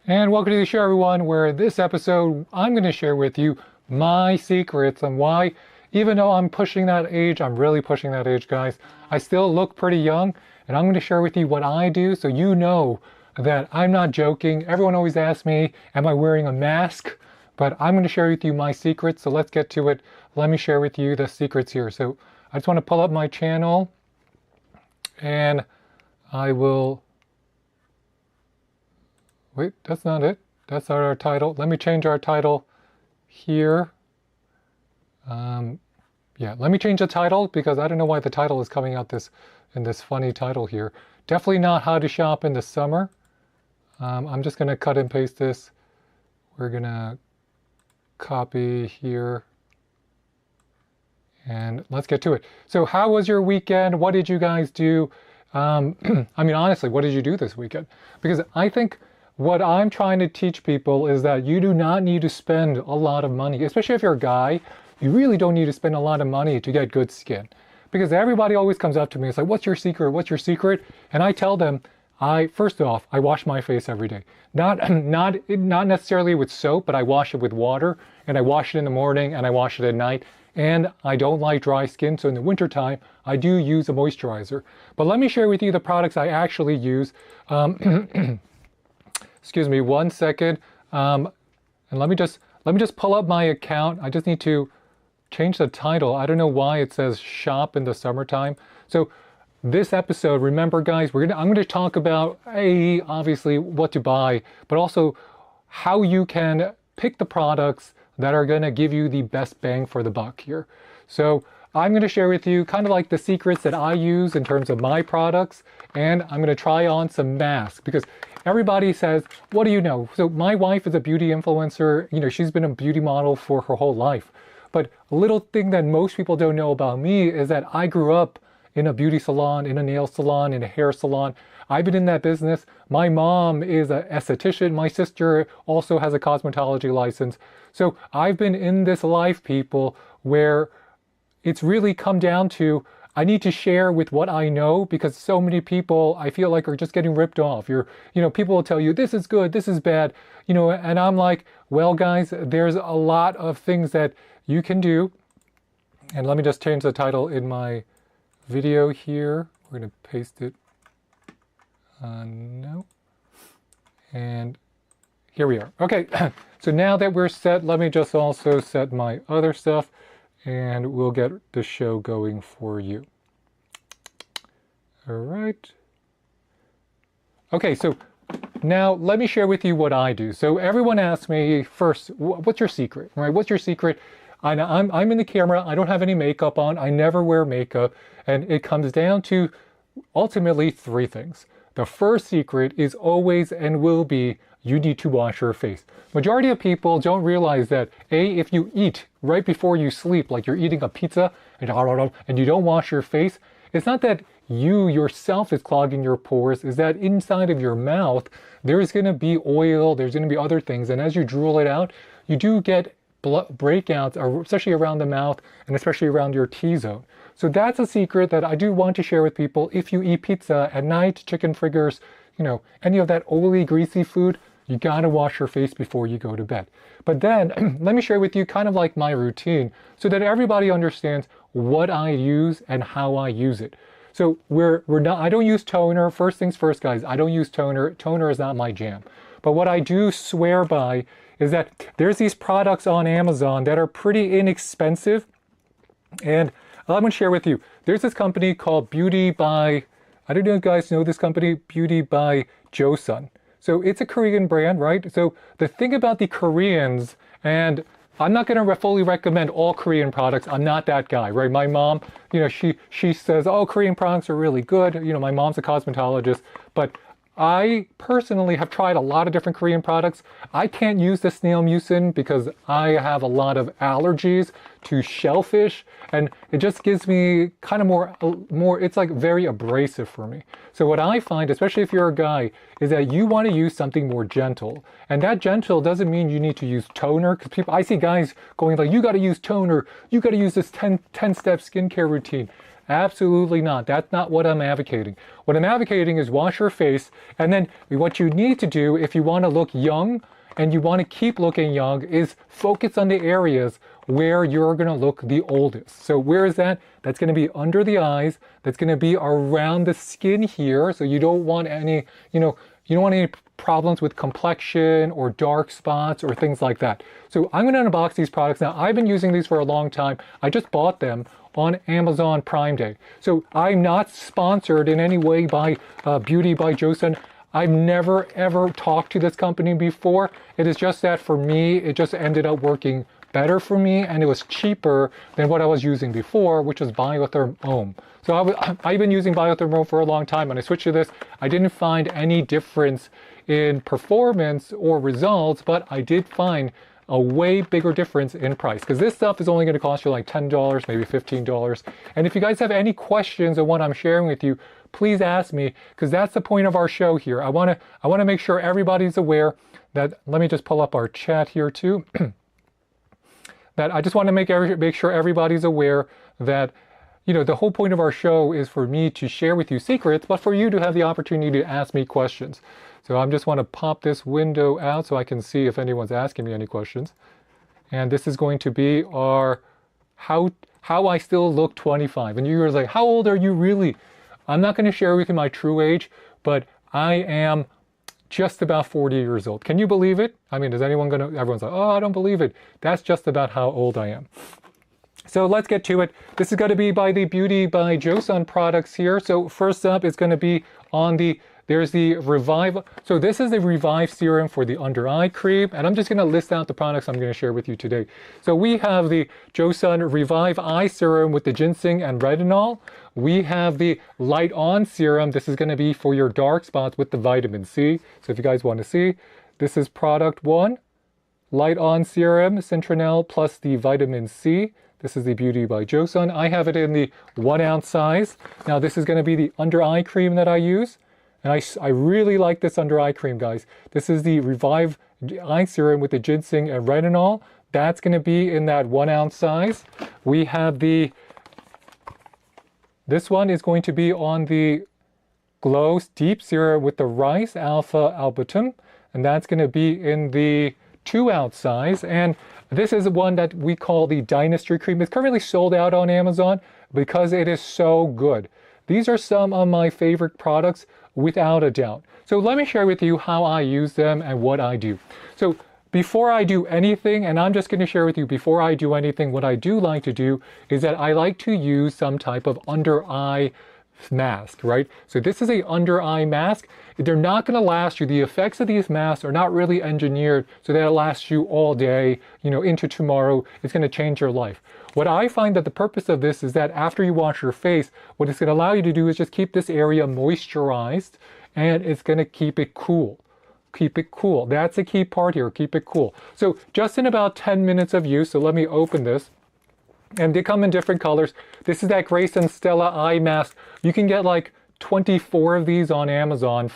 And welcome to the show, everyone, where this episode I'm going to share with you my secrets on why, even though I'm pushing that age, I'm really pushing that age, guys, I still look pretty young. And I'm going to share with you what I do so you know that I'm not joking. Everyone always asks me, am I wearing a mask? But I'm going to share with you my secrets. So let's get to it. Let me share with you the secrets here. So I just want to pull up my channel and I will... Wait, that's not it. That's not our title. Let me change our title here. Yeah, let me change the title because I don't know why the title is coming out in this funny title here. Definitely not how to shop in the summer. I'm just going to cut and paste this. We're going to copy here. And let's get to it. So how was your weekend? What did you guys do? I mean, honestly, what did you do this weekend? Because I think what I'm trying to teach people is that you do not need to spend a lot of money, especially if you're a guy. You really don't need to spend a lot of money to get good skin. Because everybody always comes up to me, it's like, what's your secret? What's your secret? And I tell them, first off, I wash my face every day. Not necessarily with soap, but I wash it with water, and I wash it in the morning, and I wash it at night. And I don't like dry skin, so in the wintertime, I do use a moisturizer. But let me share with you the products I actually use. Excuse me, 1 second. And let me just pull up my account. I just need to change the title. I don't know why it says shop in the summertime. So this episode, remember guys, I'm going to talk about obviously what to buy, but also how you can pick the products that are going to give you the best bang for the buck here. So I'm going to share with you kind of like the secrets that I use in terms of my products, and I'm going to try on some masks because everybody says, what do you know? So my wife is a beauty influencer. You know, she's been a beauty model for her whole life. But a little thing that most people don't know about me is that I grew up in a beauty salon, in a nail salon, in a hair salon. I've been in that business. My mom is an esthetician. My sister also has a cosmetology license. So I've been in this life, people, where it's really come down to I need to share with what I know because so many people I feel like are just getting ripped off. People will tell you this is good, this is bad, and I'm like, well guys, there's a lot of things that you can do. And let me just change the title in my video here. We're going to paste it. No. And here we are. Okay, so now that we're set, let me just also set my other stuff and we'll get the show going for you. All right. Okay, so now let me share with you what I do. So everyone asks me first, what's your secret, right? What's your secret? I'm in the camera. I don't have any makeup on. I never wear makeup. And it comes down to ultimately 3 things. The first secret is always and will be you need to wash your face. Majority of people don't realize that if you eat right before you sleep, like you're eating a pizza and you don't wash your face, it's not that you yourself is clogging your pores, is that inside of your mouth, there's going to be oil, there's going to be other things. And as you drool it out, you do get breakouts, especially around the mouth and especially around your T-zone. So that's a secret that I do want to share with people. If you eat pizza at night, chicken fritters, any of that oily, greasy food, you gotta wash your face before you go to bed. But then, let me share with you kind of like my routine so that everybody understands what I use and how I use it. So I don't use toner. First things first, guys, I don't use toner. Toner is not my jam. But what I do swear by is that there's these products on Amazon that are pretty inexpensive. And I'm gonna share with you, there's this company called Beauty by, I don't know if you guys know this company, Beauty by Joseon. So it's a Korean brand, right? So the thing about the Koreans, and I'm not going to fully recommend all Korean products. I'm not that guy, right? My mom, she says, oh, Korean products are really good. My mom's a cosmetologist, but I personally have tried a lot of different Korean products. I can't use the snail mucin because I have a lot of allergies to shellfish, and it just gives me kind of more, it's like very abrasive for me. So what I find, especially if you're a guy, is that you want to use something more gentle. And that gentle doesn't mean you need to use toner, because I see guys going like, you got to use toner, you got to use this 10-step skincare routine. Absolutely not. That's not what I'm advocating. What I'm advocating is wash your face, and then what you need to do if you want to look young and you want to keep looking young is focus on the areas where you're going to look the oldest. So where is that? That's going to be under the eyes. That's going to be around the skin here. So you don't want any, you don't want any problems with complexion or dark spots or things like that. So I'm going to unbox these products. Now, I've been using these for a long time. I just bought them on Amazon Prime Day. So I'm not sponsored in any way by Beauty by Joseon. I've never ever talked to this company before. It is just that for me, it just ended up working better for me, and it was cheaper than what I was using before, which was Biotherm Home. So I've been using Biotherm Home for a long time. When I switched to this, I didn't find any difference in performance or results, but I did find a way bigger difference in price, because this stuff is only going to cost you like $10, maybe $15. And if you guys have any questions on what I'm sharing with you, please ask me, because that's the point of our show here. I want to make sure everybody's aware that, let me just pull up our chat here too, that I just want to make sure everybody's aware that, the whole point of our show is for me to share with you secrets, but for you to have the opportunity to ask me questions. So I just want to pop this window out so I can see if anyone's asking me any questions. And this is going to be our how I still look 25. And you're like, how old are you really? I'm not going to share with you my true age, but I am just about 40 years old. Can you believe it? I mean, everyone's like, oh, I don't believe it. That's just about how old I am. So let's get to it. This is going to be by the Beauty by Joseon products here. So first up, it's going to be on there's the Revive. So this is the Revive Serum for the under eye cream. And I'm just going to list out the products I'm going to share with you today. So we have the Joseon Revive Eye Serum with the ginseng and retinol. We have the Light On Serum. This is going to be for your dark spots with the vitamin C. So if you guys want to see, this is product 1. Light On Serum, Citronelle plus the vitamin C. This is the Beauty by Joseon. I have it in the 1 ounce size. Now this is going to be the under eye cream that I use. And I really like this under eye cream, guys. This is the Revive Eye Serum with the ginseng and retinol. That's going to be in that 1 ounce size. We have this one is going to be on the Glow Deep Serum with the Rice Alpha Albutum. And that's going to be in the 2 ounce size. And this is one that we call the Dynasty Cream. It's currently sold out on Amazon because it is so good. These are some of my favorite products, without a doubt. So let me share with you how I use them and what I do. So before I do anything, and I'm just going to share with you before I do anything, what I do like to do is that I like to use some type of under eye mask, right? So this is a under eye mask. They're not going to last you. The effects of these masks are not really engineered so that it lasts you all day, into tomorrow. It's going to change your life. What I find that the purpose of this is that after you wash your face, what it's going to allow you to do is just keep this area moisturized, and it's going to keep it cool. Keep it cool. That's the key part here. Keep it cool. So just in about 10 minutes of use, so let me open this. And they come in different colors. This is that Grace and Stella eye mask. You can get like 24 of these on Amazon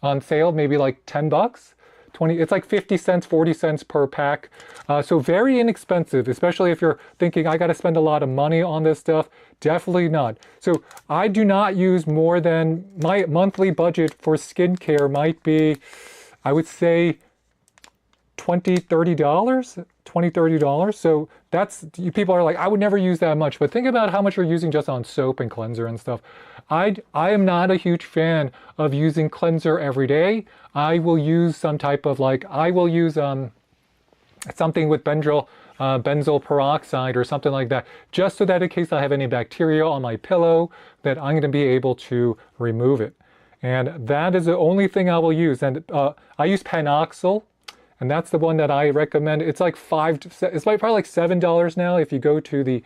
on sale, maybe like 10 bucks. It's like 50 cents, 40 cents per pack. So very inexpensive, especially if you're thinking, I got to spend a lot of money on this stuff. Definitely not. So I do not use more than, my monthly budget for skincare might be, I would say, $20, $30. So people are like, I would never use that much. But think about how much you're using just on soap and cleanser and stuff. I am not a huge fan of using cleanser every day. I will use some type of something with benzoyl peroxide or something like that, just so that in case I have any bacteria on my pillow, that I'm going to be able to remove it. And that is the only thing I will use. And I use Panoxyl. And that's the one that I recommend. It's like it's probably like $7 now if you go to the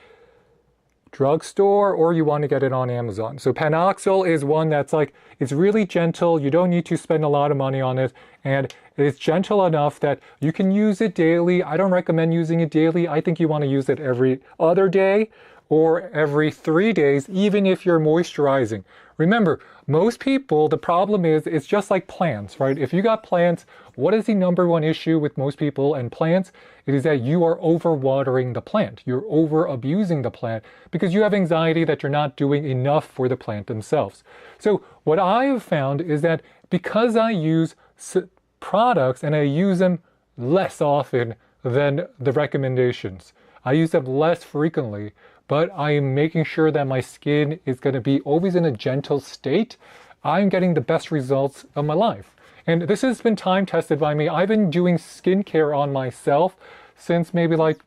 drugstore or you want to get it on Amazon. So Panoxyl is one that's like, it's really gentle. You don't need to spend a lot of money on it. And it's gentle enough that you can use it daily. I don't recommend using it daily. I think you want to use it every other day or every 3 days, even if you're moisturizing. Remember, most people, the problem is it's just like plants, right? If you got plants, What is the number one issue with most people and plants? It is that you are overwatering the plant. You're over abusing the plant because you have anxiety that you're not doing enough for the plant themselves. So what I have found is that because I use products and I use them less often than the recommendations, I use them less frequently, but I am making sure that my skin is going to be always in a gentle state, I'm getting the best results of my life. And this has been time tested by me. I've been doing skincare on myself since maybe like,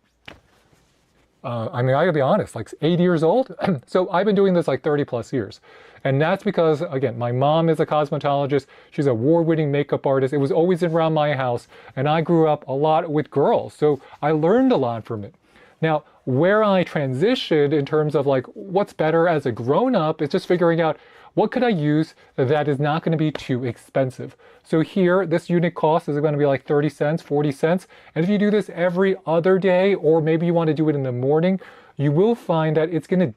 I gotta be honest, like 8 years old. So I've been doing this like 30 plus years. And that's because, again, my mom is a cosmetologist. She's an award-winning makeup artist. It was always around my house. And I grew up a lot with girls. So I learned a lot from it. Now, where I transitioned in terms of like what's better as a grown-up is just figuring out what could I use that is not going to be too expensive. So here, this unit cost is going to be like 30 cents, 40 cents. And if you do this every other day, or maybe you want to do it in the morning, you will find that it's going to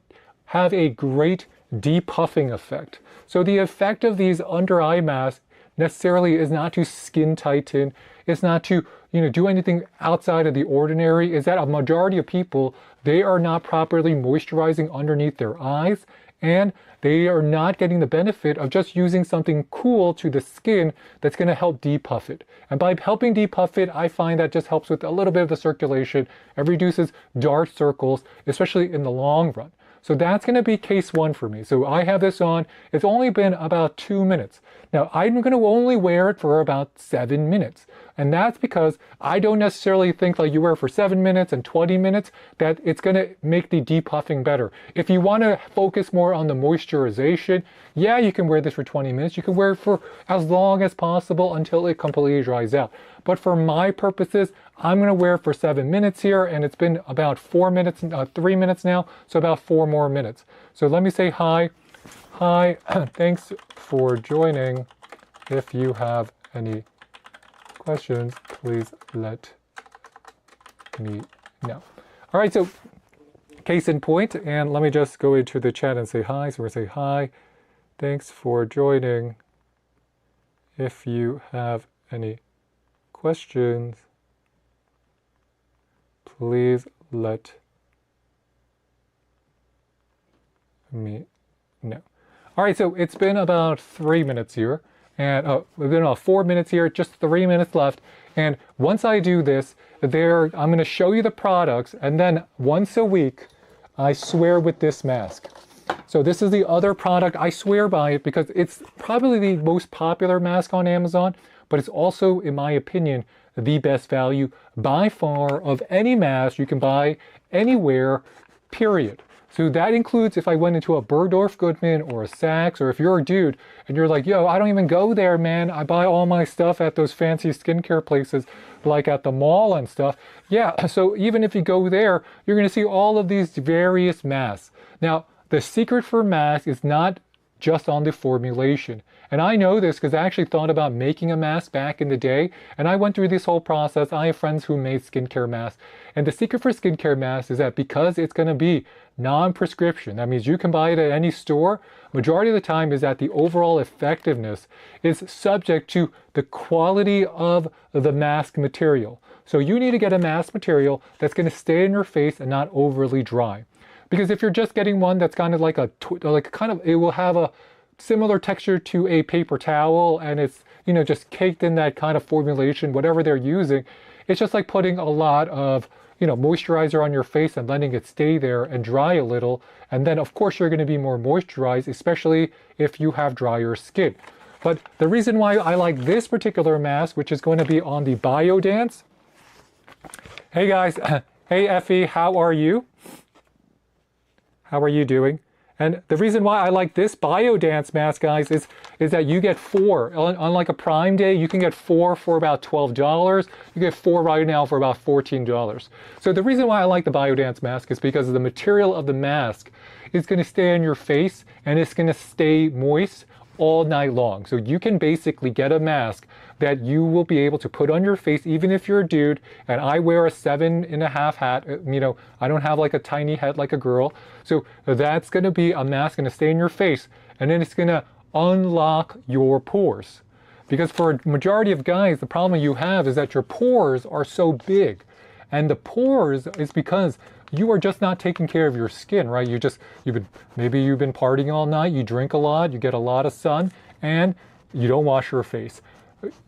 have a great depuffing effect. So the effect of these under eye masks necessarily is not to skin tighten. It's not to, do anything outside of the ordinary. Is that a majority of people, they are not properly moisturizing underneath their eyes, and they are not getting the benefit of just using something cool to the skin that's going to help depuff it. And by helping depuff it, I find that just helps with a little bit of the circulation. It reduces dark circles, especially in the long run. So that's going to be case one for me. So I have this on. It's only been about 2 minutes. Now, I'm going to only wear it for about 7 minutes. And that's because I don't necessarily think like you wear it for 7 minutes and 20 minutes that it's going to make the depuffing better. If you want to focus more on the moisturization, yeah, you can wear this for 20 minutes. You can wear it for as long as possible until it completely dries out. But for my purposes, I'm going to wear it for 7 minutes here, and it's been about 4 minutes, 3 minutes now, so about 4 more minutes. So let me say hi. Hi, thanks for joining. If you have any questions, please let me know. All right, so case in point, and let me just go into the chat and say hi. So we're going to say hi. Thanks for joining. If you have any questions, please let me know. All right, so it's been about 3 minutes here, and it's been about 4 minutes here, just 3 minutes left. And once I do this, I'm going to show you the products, and then once a week, I swear with this mask. So this is the other product. I swear by it because it's probably the most popular mask on Amazon, but it's also, in my opinion, the best value by far of any mask you can buy anywhere, period. So that includes if I went into a Bergdorf Goodman or a Saks, or if you're a dude and you're like, yo, I don't even go there, man. I buy all my stuff at those fancy skincare places like at the mall and stuff. Yeah, so even if you go there, you're going to see all of these various masks. Now, the secret for masks is not just on the formulation. And I know this because I actually thought about making a mask back in the day, and I went through this whole process. I have friends who made skincare masks, and the secret for skincare masks is that because it's going to be non-prescription, that means you can buy it at any store, majority of the time is that the overall effectiveness is subject to the quality of the mask material. So you need to get a mask material that's going to stay in your face and not overly dry. Because if you're just getting one that's kind of like it will have a similar texture to a paper towel, and it's, just caked in that kind of formulation, whatever they're using, it's just like putting a lot of, moisturizer on your face and letting it stay there and dry a little. And then of course you're going to be more moisturized, especially if you have drier skin. But the reason why I like this particular mask, which is going to be on the BioDance. Hey guys, hey Effie, how are you? How are you doing? And the reason why I like this BioDance mask, guys, is that you get 4. On like a Prime Day, you can get 4 for about $12. You get 4 right now for about $14. So the reason why I like the BioDance mask is because the material of the mask is going to stay on your face, and it's going to stay moist all night long. So you can basically get a mask that you will be able to put on your face even if you're a dude. And I wear a 7.5 hat. I don't have like a tiny head like a girl. So that's going to be a mask going to stay in your face, and then it's going to unlock your pores. Because for a majority of guys, the problem you have is that your pores are so big. And the pores is because you are just not taking care of your skin, right? Maybe you've been partying all night, you drink a lot, you get a lot of sun, and you don't wash your face.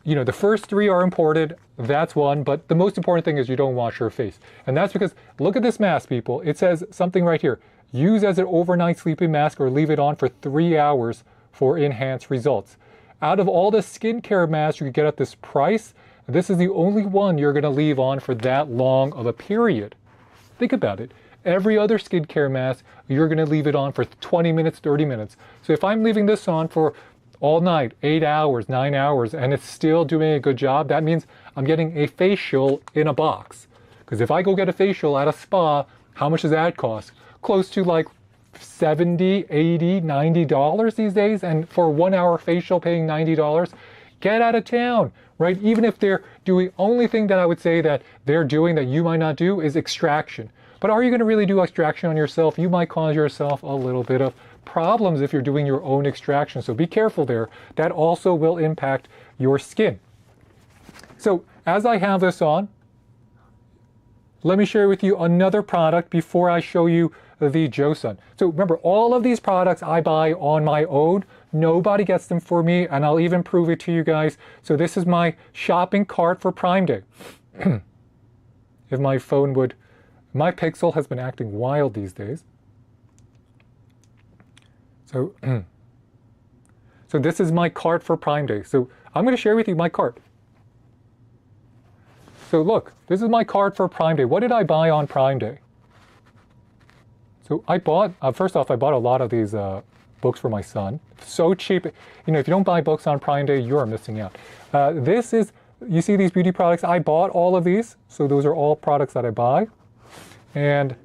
The first three are important, that's one, but the most important thing is you don't wash your face. And that's because, look at this mask, people. It says something right here. Use as an overnight sleeping mask or leave it on for 3 hours for enhanced results. Out of all the skincare masks you could get at this price, this is the only one you're going to leave on for that long of a period. Think about it. Every other skincare mask, you're going to leave it on for 20 minutes, 30 minutes. So if I'm leaving this on for all night, 8 hours, 9 hours, and it's still doing a good job, that means I'm getting a facial in a box. Because if I go get a facial at a spa, how much does that cost? Close to like $70, $80, $90 these days. And for a 1 hour facial paying $90, get out of town, right? Even if they're doing, only thing that I would say that they're doing that you might not do is extraction. But are you going to really do extraction on yourself? You might cause yourself a little bit of problems if you're doing your own extraction. So be careful there. That also will impact your skin. So as I have this on, let me share with you another product before I show you the Joseon. So remember, all of these products I buy on my own. Nobody gets them for me, and I'll even prove it to you guys. So this is my shopping cart for Prime Day. If my phone would, my Pixel has been acting wild these days. So, so this is my cart for Prime Day. So I'm going to share with you my cart. So look, this is my cart for Prime Day. What did I buy on Prime Day? So I bought, first off, I bought a lot of these books for my son. So cheap. If you don't buy books on Prime Day, you're missing out. This is, you see these beauty products? I bought all of these. So those are all products that I buy. And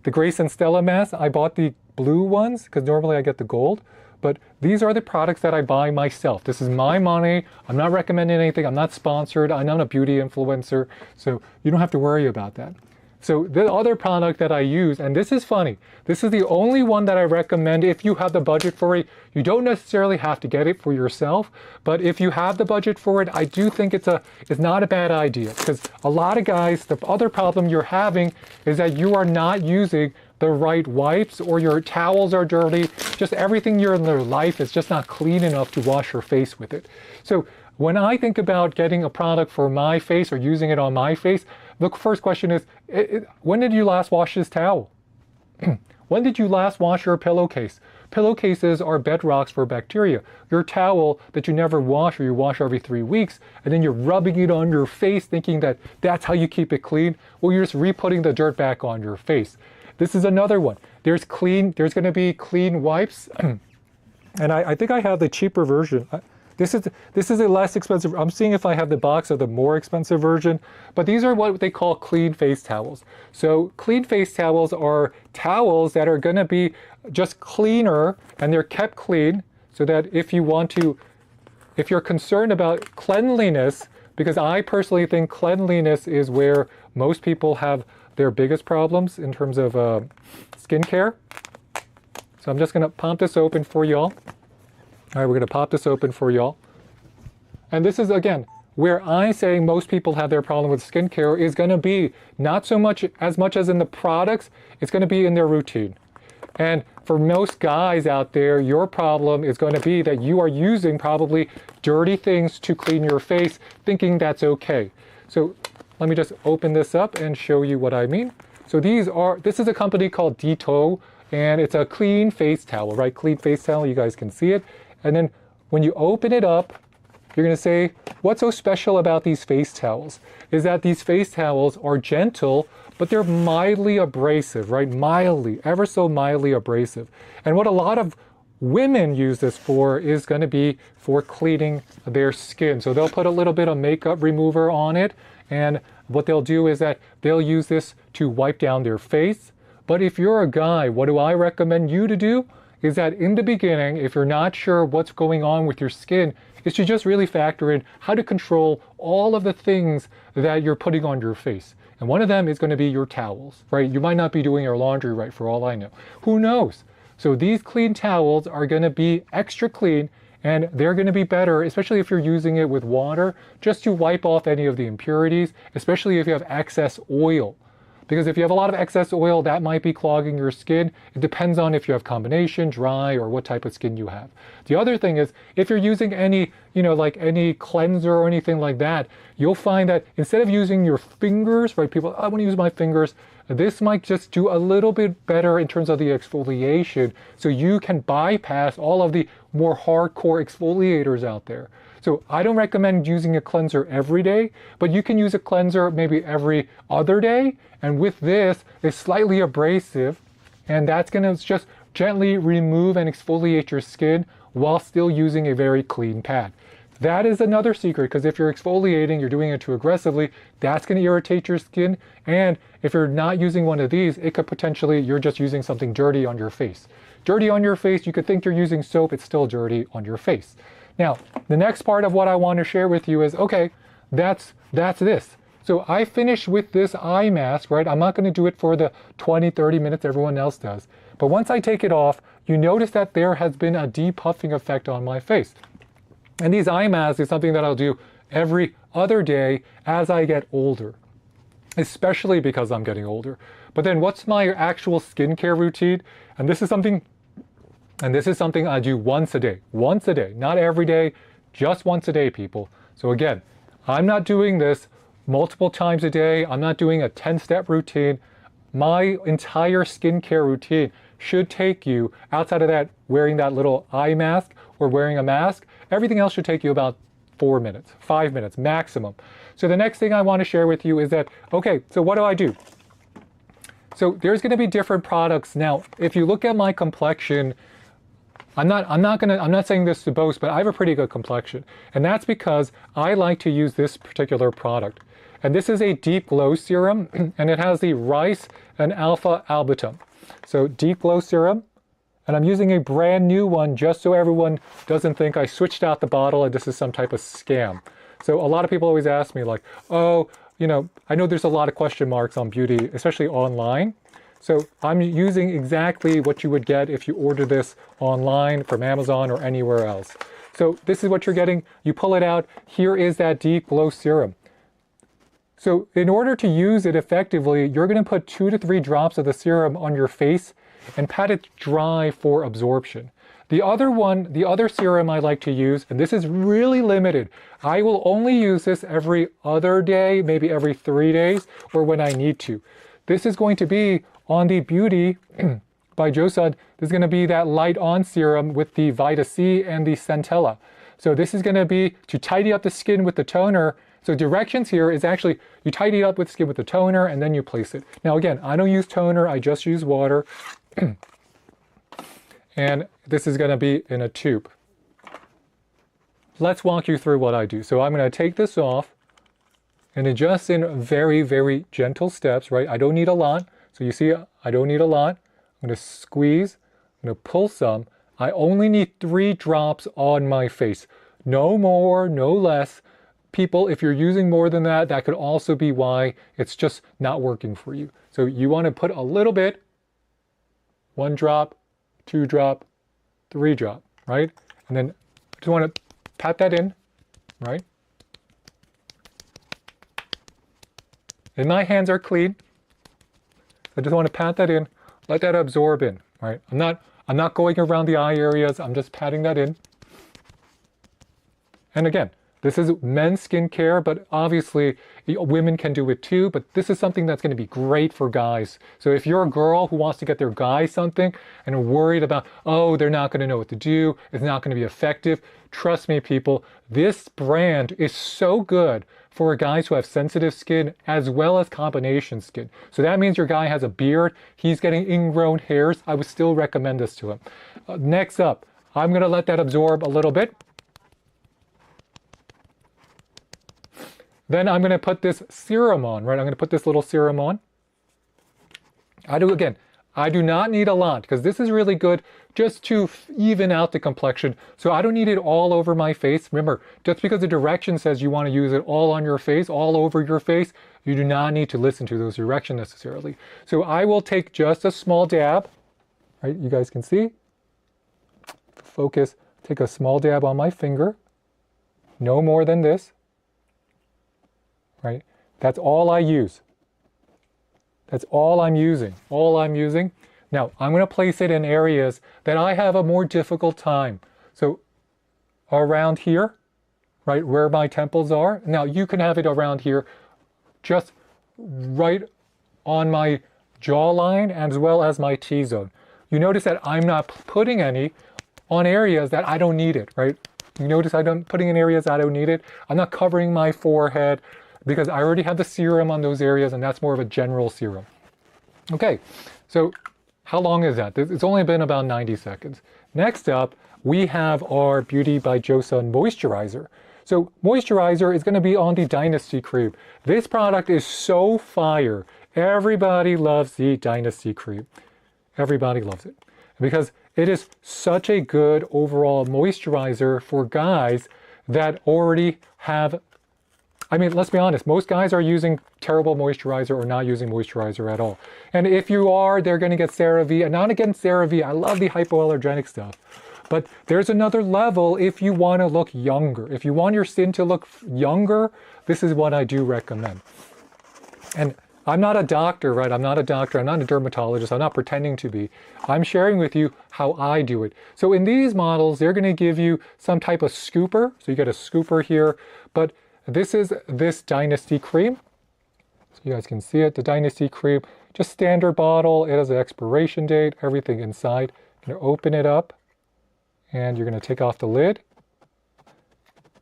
the Grace and Stella mask, I bought the blue ones because normally I get the gold. But these are the products that I buy myself. This is my money. I'm not recommending anything. I'm not sponsored. I'm not a beauty influencer. So you don't have to worry about that. So the other product that I use, and this is funny, this is the only one that I recommend if you have the budget for it. You don't necessarily have to get it for yourself, but if you have the budget for it, I do think it's not a bad idea, because a lot of guys, the other problem you're having is that you are not using the right wipes, or your towels are dirty. Just everything in your life is just not clean enough to wash your face with it. So when I think about getting a product for my face or using it on my face, the first question is, when did you last wash this towel? When did you last wash your pillowcase? Pillowcases are bedrocks for bacteria. Your towel that you never wash, or you wash every 3 weeks, and then you're rubbing it on your face thinking that that's how you keep it clean, well, you're just re-putting the dirt back on your face. This is another one. There's going to be clean wipes. And I think I have the cheaper version. This is a less expensive. I'm seeing if I have the box of the more expensive version, but these are what they call clean face towels. So clean face towels are towels that are going to be just cleaner, and they're kept clean so that if you're concerned about cleanliness, because I personally think cleanliness is where most people have their biggest problems in terms of skincare. So I'm just going to pop this open for y'all. All right, we're going to pop this open for y'all. And this is, again, where I say most people have their problem with skincare is going to be not so much as in the products, it's going to be in their routine. And for most guys out there, your problem is going to be that you are using probably dirty things to clean your face, thinking that's okay. So let me just open this up and show you what I mean. So this is a company called Dito, and it's a clean face towel, right? Clean face towel, you guys can see it. And then when you open it up, you're going to say, what's so special about these face towels is that these face towels are gentle, but they're mildly abrasive, right? Mildly, ever so mildly abrasive. And what a lot of women use this for is going to be for cleaning their skin. So they'll put a little bit of makeup remover on it, and what they'll do is that they'll use this to wipe down their face. But if you're a guy, what do I recommend you to do? Is that in the beginning, if you're not sure what's going on with your skin, is to just really factor in how to control all of the things that you're putting on your face. And one of them is going to be your towels, right? You might not be doing your laundry right, for all I know. Who knows? So these clean towels are going to be extra clean, And they're going to be better, especially if you're using it with water, just to wipe off any of the impurities, especially if you have excess oil. Because if you have a lot of excess oil, that might be clogging your skin. It depends on if you have combination, dry, or what type of skin you have. The other thing is, if you're using any, like any cleanser or anything like that, you'll find that instead of using your fingers, right, people, I want to use my fingers, this might just do a little bit better in terms of the exfoliation, so you can bypass all of the more hardcore exfoliators out there. So I don't recommend using a cleanser every day, but you can use a cleanser maybe every other day. And with this, it's slightly abrasive, and that's going to just gently remove and exfoliate your skin while still using a very clean pad. That is another secret, because if you're exfoliating, you're doing it too aggressively, that's going to irritate your skin. And if you're not using one of these, it could potentially, you're just using something dirty on your face. Dirty on your face, you could think you're using soap, it's still dirty on your face. Now, the next part of what I want to share with you is, okay, that's this. So I finished with this eye mask, right? I'm not going to do it for the 20, 30 minutes everyone else does. But once I take it off, you notice that there has been a depuffing effect on my face. And these eye masks is something that I'll do every other day as I get older, especially because I'm getting older. But then what's my actual skincare routine? And this is something I do once a day, not every day, just once a day, people. So again, I'm not doing this multiple times a day. I'm not doing a 10-step routine. My entire skincare routine should take you, outside of that, wearing that little eye mask or wearing a mask, everything else should take you about 4 minutes, 5 minutes maximum. So the next thing I want to share with you is that, okay, so what do? So there's going to be different products. Now, if you look at my complexion, I'm not saying this to boast, but I have a pretty good complexion. And that's because I like to use this particular product. And this is a deep glow serum, and it has the rice and alpha albutum. So deep glow serum, and I'm using a brand new one just so everyone doesn't think I switched out the bottle and this is some type of scam. So a lot of people always ask me like, oh, I know there's a lot of question marks on beauty, especially online. So I'm using exactly what you would get if you order this online from Amazon or anywhere else. So this is what you're getting. You pull it out. Here is that deep glow serum. So in order to use it effectively, you're going to put 2 to 3 drops of the serum on your face and pat it dry for absorption. The other serum I like to use, and this is really limited, I will only use this every other day, maybe every 3 days, or when I need to. This is going to be on the Beauty by Josud. This is going to be that light on serum with the Vita C and the Centella. So this is going to be to tidy up the skin with the toner. So directions here is actually you tidy up with skin with the toner and then you place it. Now again, I don't use toner, I just use water. And this is going to be in a tube. Let's walk you through what I do. So I'm going to take this off and then just in very, very gentle steps, right? I don't need a lot. So you see, I don't need a lot. I'm going to squeeze, I'm going to pull some. I only need 3 drops on my face. No more, no less. People, if you're using more than that, that could also be why it's just not working for you. So you want to put a little bit, 1 drop, 2 drop, 3 drop, right? And then just want to pat that in, right? And my hands are clean. I just want to pat that in, let that absorb in, right? I'm not going around the eye areas, I'm just patting that in. And again, this is men's skincare, but obviously women can do it too, but this is something that's going to be great for guys. So if you're a girl who wants to get their guy something and are worried about, oh, they're not going to know what to do, it's not going to be effective, trust me, people, this brand is so good for guys who have sensitive skin as well as combination skin. So that means your guy has a beard, he's getting ingrown hairs, I would still recommend this to him. Next up, I'm going to let that absorb a little bit. Then I'm going to put this serum on, right? I'm going to put this little serum on. I do not need a lot because this is really good just to even out the complexion. So I don't need it all over my face. Remember, just because the direction says you want to use it all on your face, all over your face, you do not need to listen to those directions necessarily. So I will take just a small dab, right? You guys can see. Focus. take a small dab on my finger, no more than this, right? That's all I use. That's all I'm using, all I'm using. Now, I'm going to place it in areas that I have a more difficult time. So around here, right where my temples are. Now, you can have it around here, just right on my jawline as well as my T-zone. You notice that I'm not putting any on areas that I don't need it, right? You notice I'm putting in areas I don't need it. I'm not covering my forehead because I already have the serum on those areas, and that's more of a general serum. Okay, so how long is that? It's only been about 90 seconds. Next up, we have our Beauty by Joseon moisturizer. So moisturizer is going to be on the Dynasty cream. This product is so fire. Everybody loves the Dynasty cream. Everybody loves it because it is such a good overall moisturizer for guys that already have, I mean, let's be honest, most guys are using terrible moisturizer or not using moisturizer at all. And if you are, they're going to get CeraVe. And not against CeraVe, I love the hypoallergenic stuff. But there's another level if you want to look younger. If you want your skin to look younger, this is what I do recommend. And I'm not a doctor, right? I'm not a doctor. I'm not a dermatologist. I'm not pretending to be. I'm sharing with you how I do it. So in these models, they're going to give you some type of scooper. So you get a scooper here. But this is this Dynasty cream. So you guys can see it, the Dynasty cream. Just standard bottle. It has an expiration date, everything inside. You're going to open it up. And you're going to take off the lid.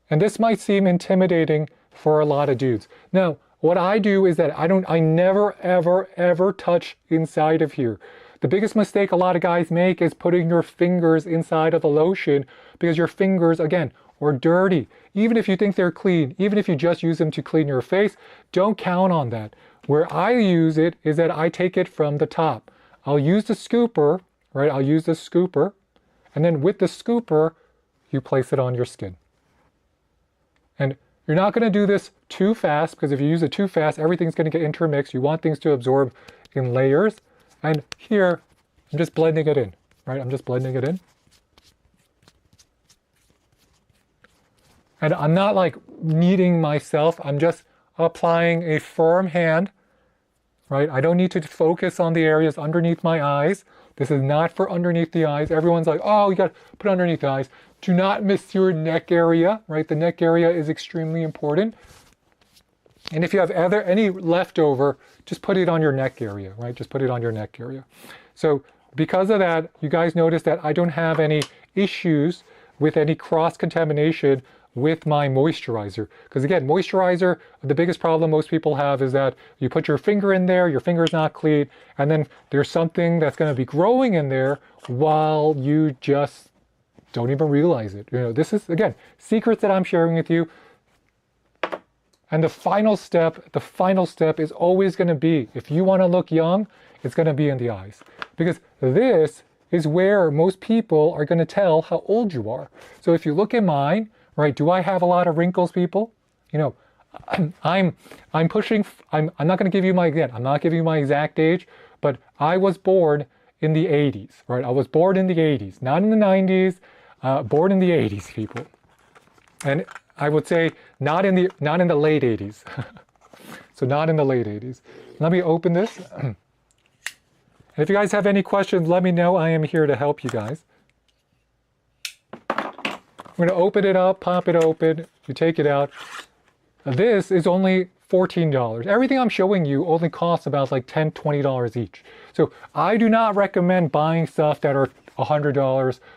And this might seem intimidating for a lot of dudes. Now, what I do is that I never, ever, ever touch inside of here. The biggest mistake a lot of guys make is putting your fingers inside of the lotion because your fingers, again, are dirty. Even if you think they're clean, even if you just use them to clean your face, don't count on that. Where I use it is that I take it from the top. I'll use the scooper, right? I'll use the scooper. And then with the scooper, you place it on your skin. And you're not going to do this too fast because if you use it too fast, everything's going to get intermixed. You want things to absorb in layers. And here, I'm just blending it in, right? I'm just blending it in. And I'm not like kneading myself. I'm just applying a firm hand, right? I don't need to focus on the areas underneath my eyes. This is not for underneath the eyes. Everyone's like, oh, you got to put it underneath the eyes. Do not miss your neck area, right? The neck area is extremely important. And if you have any leftover, just put it on your neck area, right? Just put it on your neck area. So because of that, you guys notice that I don't have any issues with any cross-contamination with my moisturizer. Because again, moisturizer, the biggest problem most people have is that you put your finger in there, your finger's not clean, and then there's something that's going to be growing in there while you just don't even realize it. You know, this is, again, secrets that I'm sharing with you. And the final step is always going to be, if you want to look young, it's going to be in the eyes. Because this is where most people are going to tell how old you are. So if you look at mine, right, do I have a lot of wrinkles, people? You know, I'm not going to give you I'm not giving you my exact age, but I was born in the 80s, right? I was born in the 80s, not in the 90s, born in the 80s, people. And I would say not in the late 80s. So not in the late 80s. Let me open this. And if you guys have any questions, let me know. I am here to help you guys. I'm going to open it up, pop it open, you take it out. This is only $14. Everything I'm showing you only costs about like $10, $20 each. So I do not recommend buying stuff that are $100,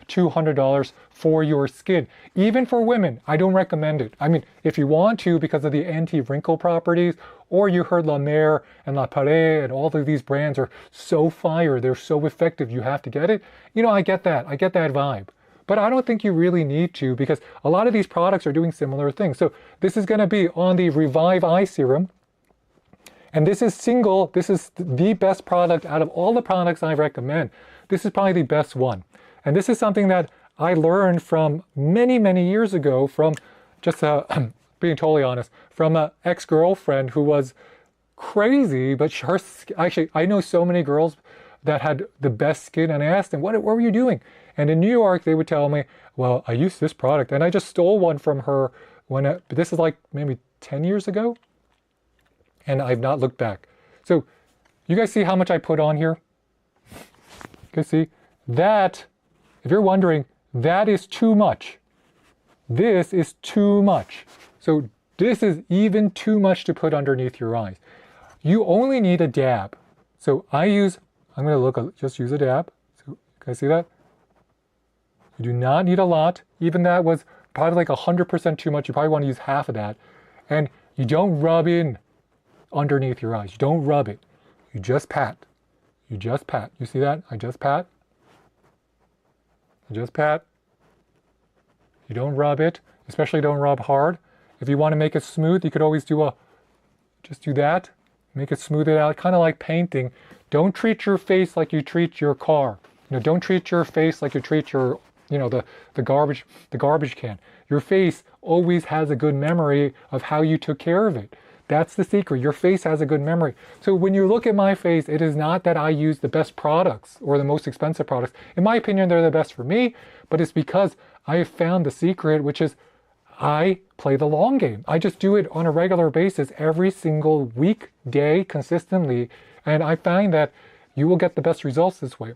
$200 for your skin. Even for women, I don't recommend it. I mean, if you want to because of the anti-wrinkle properties, or you heard La Mer and La Pareil and all of these brands are so fire, they're so effective, you have to get it. You know, I get that vibe. But I don't think you really need to because a lot of these products are doing similar things. So this is going to be on the Revive Eye Serum. And this is the best product out of all the products I recommend. This is probably the best one. And this is something that I learned from many, many years ago from just, being totally honest, from an ex-girlfriend who was crazy, but actually, I know so many girls that had the best skin, and I asked them, what were you doing? And in New York, they would tell me, well, I used this product and I just stole one from her this is like maybe 10 years ago. And I've not looked back. So you guys see how much I put on here? You can see that, if you're wondering, that is too much. This is too much. So this is even too much to put underneath your eyes. You only need a dab. So I'm going to just use a dab. So can I see that? You do not need a lot. Even that was probably like 100% too much. You probably want to use half of that. And you don't rub in underneath your eyes. You don't rub it. You just pat. You just pat. You see that? I just pat. I just pat. You don't rub it. Especially don't rub hard. If you want to make it smooth, you could always just do that. Make it smooth it out, kind of like painting. Don't treat your face like you treat your car. Don't treat your face like you treat your, the garbage can. Your face always has a good memory of how you took care of it. That's the secret. Your face has a good memory. So when you look at my face, it is not that I use the best products or the most expensive products. In my opinion, they're the best for me, but it's because I have found the secret, which is I play the long game. I just do it on a regular basis every single week, day, consistently. And I find that you will get the best results this way.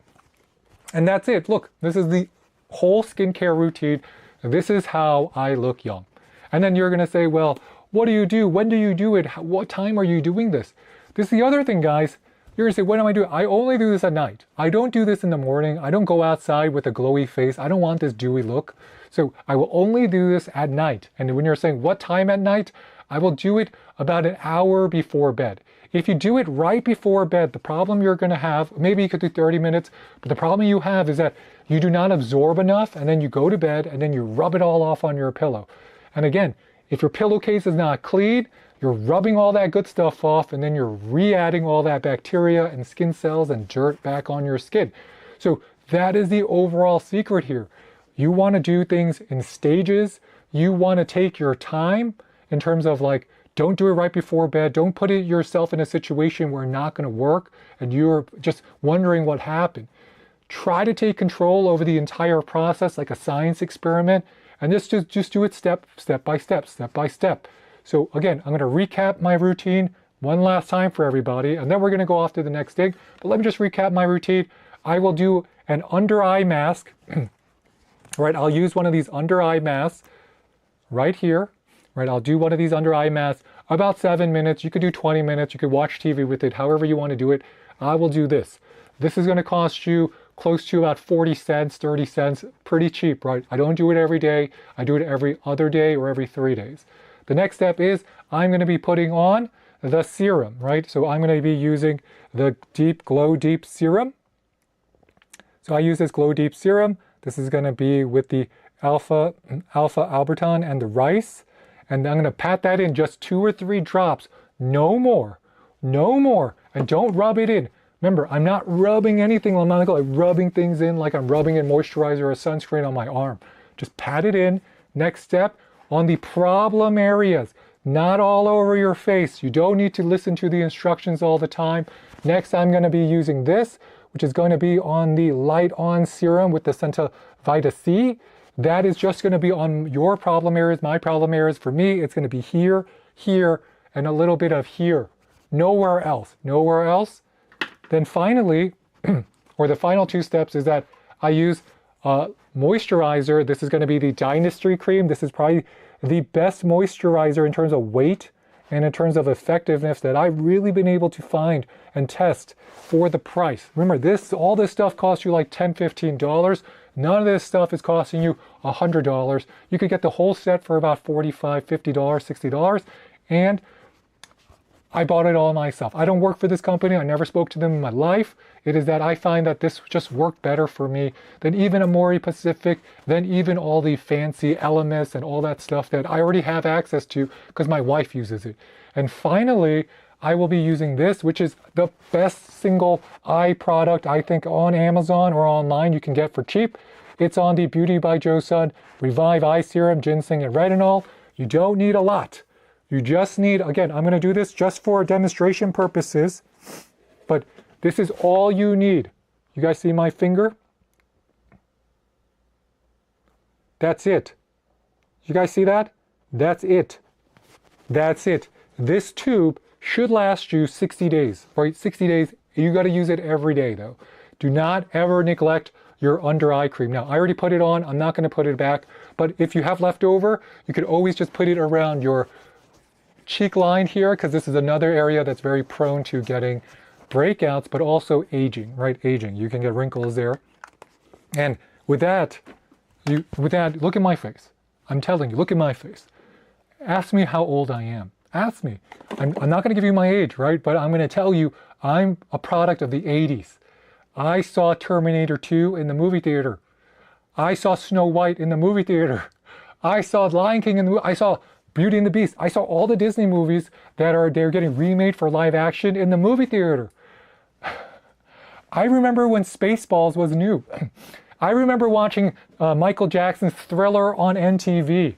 And that's it. Look, this is the whole skincare routine. This is how I look young. And then you're going to say, well, what do you do? When do you do it? What time are you doing this? This is the other thing, guys. You're going to say, when am I doing it? I only do this at night. I don't do this in the morning. I don't go outside with a glowy face. I don't want this dewy look. So I will only do this at night. And when you're saying what time at night, I will do it about an hour before bed. If you do it right before bed, the problem you're going to have, maybe you could do 30 minutes, but the problem you have is that you do not absorb enough, and then you go to bed and then you rub it all off on your pillow. And again, if your pillowcase is not clean, you're rubbing all that good stuff off, and then you're re-adding all that bacteria and skin cells and dirt back on your skin. So that is the overall secret here. You want to do things in stages. You want to take your time in terms of like, don't do it right before bed. Don't put yourself in a situation where it's not going to work and you're just wondering what happened. Try to take control over the entire process like a science experiment, and just do it step by step. So again, I'm going to recap my routine one last time for everybody, and then we're going to go off to the next thing. But let me just recap my routine. I will do an under eye mask. Right, I'll use one of these under eye masks right here. Right, I'll do one of these under eye masks about 7 minutes. You could do 20 minutes. You could watch TV with it, however you want to do it. I will do this. This is going to cost you close to about 40 cents, 30 cents, pretty cheap, right? I don't do it every day. I do it every other day or every 3 days. The next step is I'm going to be putting on the serum, right? So I'm going to be using the Glow Deep Serum. So I use this Glow Deep Serum. This is going to be with the Alpha Alberton and the rice. And I'm going to pat that in just 2 or 3 drops. No more. No more. And don't rub it in. Remember, I'm not rubbing anything. I'm not like rubbing things in like I'm rubbing in moisturizer or sunscreen on my arm. Just pat it in. Next step, on the problem areas. Not all over your face. You don't need to listen to the instructions all the time. Next, I'm going to be using this, which is going to be on the Light On Serum with the Centavita C. That is just going to be on your problem areas, my problem areas. For me, it's going to be here, here, and a little bit of here. Nowhere else. Nowhere else. Then finally, or the final 2 steps is that I use moisturizer. This is going to be the Dynasty Cream. This is probably the best moisturizer in terms of weight and in terms of effectiveness that I've really been able to find and test for the price. Remember, all this stuff costs you like $10, $15. None of this stuff is costing you $100. You could get the whole set for about $45, $50, $60. And I bought it all myself. I don't work for this company. I never spoke to them in my life. It is that I find that this just worked better for me than even Amore Pacific, than even all the fancy LMS and all that stuff that I already have access to because my wife uses it. And finally, I will be using this, which is the best single eye product I think on Amazon or online you can get for cheap. It's on the Beauty by Joseon Revive Eye Serum, Ginseng and Retinol. You don't need a lot. You just need, again, I'm going to do this just for demonstration purposes, but this is all you need. You guys see my finger? That's it. You guys see that? That's it. That's it. This tube should last you 60 days, right? 60 days. You got to use it every day though. Do not ever neglect your under eye cream. Now, I already put it on. I'm not going to put it back. But if you have leftover, you could always just put it around your cheek line here, because this is another area that's very prone to getting breakouts, but also aging, right? Aging. You can get wrinkles there. And with that, look at my face. I'm telling you, look at my face. Ask me how old I am. Ask me. I'm not going to give you my age, right? But I'm going to tell you I'm a product of the 80s. I saw Terminator 2 in the movie theater. I saw Snow White in the movie theater. I saw Lion King in the movie. I saw Beauty and the Beast. I saw all the Disney movies they're getting remade for live action in the movie theater. I remember when Spaceballs was new. I remember watching Michael Jackson's Thriller on MTV.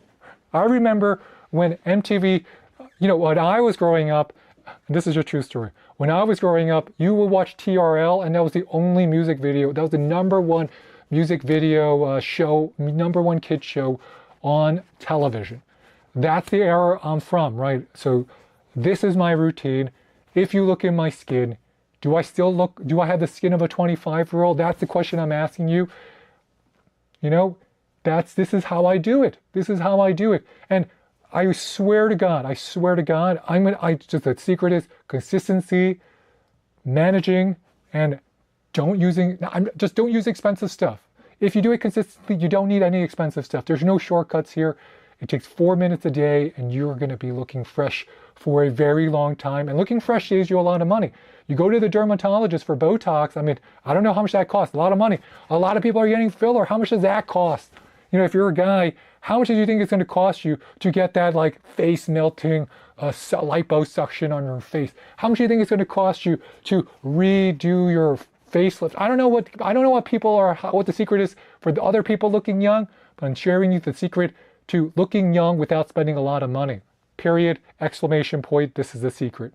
I remember when MTV, when I was growing up, this is a true story. When I was growing up, you would watch TRL, and that was the only music video. That was the #1 music video show, #1 kids show on television. That's the era I'm from, right? So this is my routine. If you look at my skin, do I have the skin of a 25-year-old? That's the question I'm asking you. This is how I do it. This is how I do it. And I swear to God, the secret is consistency, managing, and don't use expensive stuff. If you do it consistently, you don't need any expensive stuff. There's no shortcuts here. It takes 4 minutes a day, and you're going to be looking fresh for a very long time. And looking fresh saves you a lot of money. You go to the dermatologist for Botox. I don't know how much that costs. A lot of money. A lot of people are getting filler. How much does that cost? If you're a guy, how much do you think it's going to cost you to get that face melting liposuction on your face? How much do you think it's going to cost you to redo your facelift? I don't know what the secret is for the other people looking young, but I'm sharing you the secret to looking young without spending a lot of money. Period. Exclamation point. This is the secret.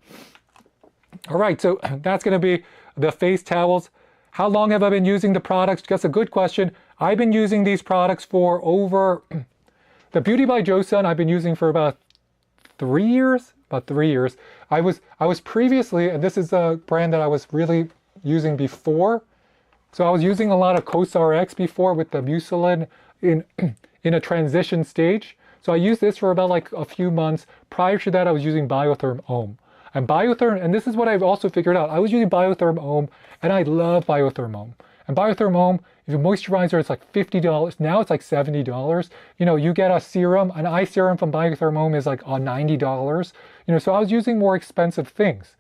All right, so that's going to be the face towels. How long have I been using the products? That's a good question. I've been using these products for over, the Beauty by Joseon I've been using for about 3 years. About 3 years. I was previously, and this is a brand that I was really using before. So I was using a lot of COSRX before with the Mucilin in a transition stage. So I used this for about a few months. Prior to that, I was using Biotherm Homme. And this is what I've also figured out. I was using Biotherm Homme, and I love Biotherm Homme. And Biotherm Homme, if you moisturizer, it's like $50. Now it's like $70. You get a serum, an eye serum from Biotherm Homme is like $90. So I was using more expensive things.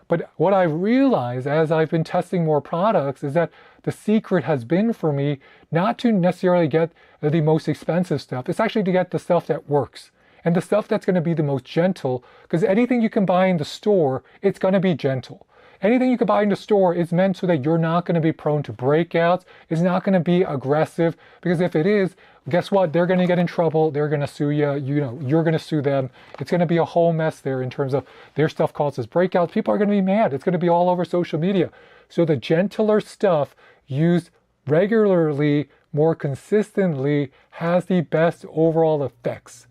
But what I realized as I've been testing more products is that the secret has been for me not to necessarily get the most expensive stuff. It's actually to get the stuff that works. And the stuff that's going to be the most gentle, because anything you can buy in the store, it's going to be gentle. Anything you can buy in the store is meant so that you're not going to be prone to breakouts. It's not going to be aggressive, because if it is, guess what? They're going to get in trouble. They're going to sue you. You're going to sue them. It's going to be a whole mess there in terms of their stuff causes breakouts. People are going to be mad. It's going to be all over social media. So the gentler stuff used regularly, more consistently, has the best overall effects.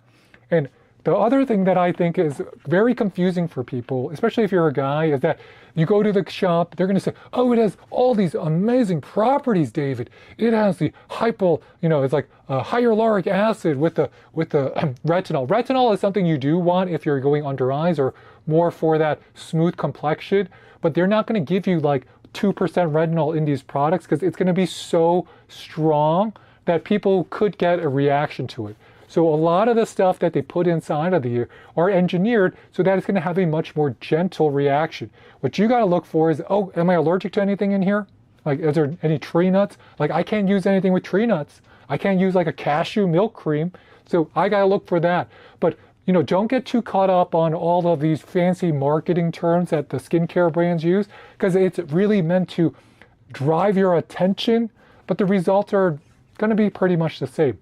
And the other thing that I think is very confusing for people, especially if you're a guy, is that you go to the shop, they're going to say, oh, it has all these amazing properties, David. It has the it's like hyaluronic acid with the retinol. Retinol is something you do want if you're going under eyes or more for that smooth complexion, but they're not going to give you 2% retinol in these products because it's going to be so strong that people could get a reaction to it. So a lot of the stuff that they put inside of the are engineered so that it's going to have a much more gentle reaction. What you got to look for is, oh, am I allergic to anything in here? Is there any tree nuts? I can't use anything with tree nuts. I can't use a cashew milk cream. So I got to look for that. But, don't get too caught up on all of these fancy marketing terms that the skincare brands use, because it's really meant to drive your attention, but the results are going to be pretty much the same.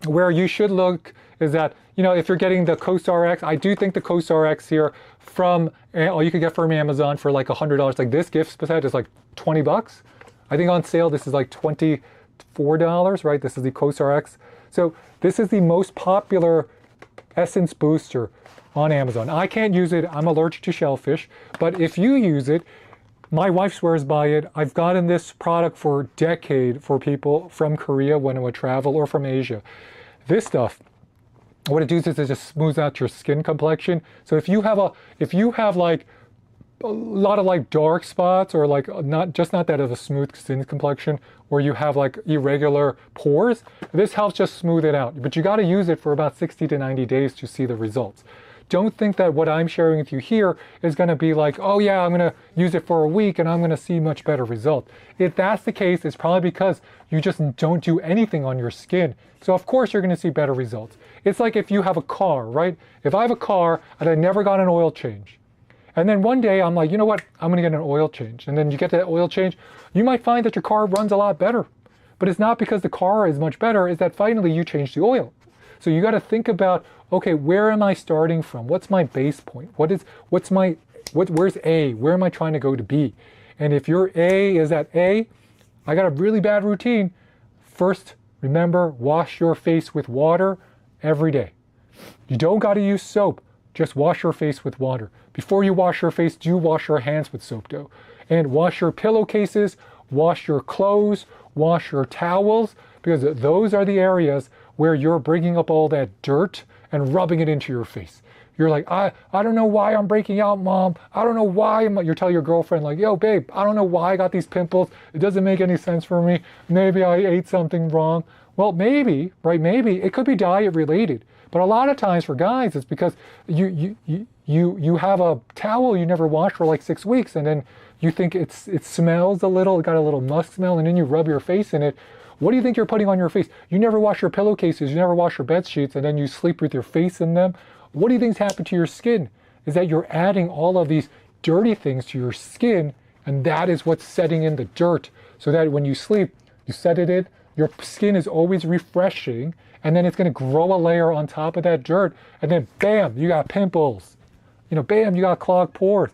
Where you should look is that, if you're getting the COSRX, I do think the COSRX here you could get from Amazon for $100. This gift set is $20. I think on sale this is $20 $4, right? This is the CosRX. So this is the most popular essence booster on Amazon. I can't use it. I'm allergic to shellfish. But if you use it, my wife swears by it. I've gotten this product for a decade for people from Korea when I would travel, or from Asia. This stuff, what it does is it just smooths out your skin complexion. So if you have like a lot of like dark spots, or like not that of a smooth skin complexion, or you have like irregular pores, this helps just smooth it out. But you got to use it for about 60 to 90 days to see the results. Don't think that what I'm sharing with you here is going to be like, oh yeah, I'm going to use it for a week and I'm going to see much better results. If that's the case, it's probably because you just don't do anything on your skin. So of course you're going to see better results. It's like if you have a car, right? If I have a car and I never got an oil change, and then one day I'm like, you know what, I'm going to get an oil change. And then you get that oil change, you might find that your car runs a lot better. But it's not because the car is much better, it's that finally you changed the oil. So you got to think about, okay, where am I starting from? What's my base point? Where's A? Where am I trying to go to B? And if your A is at A, I got a really bad routine. First, remember, wash your face with water every day. You don't got to use soap. Just wash your face with water. Before you wash your face, do wash your hands with soap though. And wash your pillowcases, wash your clothes, wash your towels, because those are the areas where you're bringing up all that dirt and rubbing it into your face. You're like, I don't know why I'm breaking out, Mom. I don't know why. You're telling your girlfriend like, yo, babe, I don't know why I got these pimples. It doesn't make any sense for me. Maybe I ate something wrong. Well, maybe, right? Maybe it could be diet related. But a lot of times for guys, it's because you have a towel you never washed for like 6 weeks, and then you think it smells a little, it got a little musk smell, and then you rub your face in it. What do you think you're putting on your face? You never wash your pillowcases, you never wash your bed sheets, and then you sleep with your face in them. What do you think's happened to your skin? Is that you're adding all of these dirty things to your skin, and that is what's setting in the dirt, so that when you sleep, you set it in, your skin is always refreshing, and then it's going to grow a layer on top of that dirt, and then bam, you got pimples. Bam, you got clogged pores.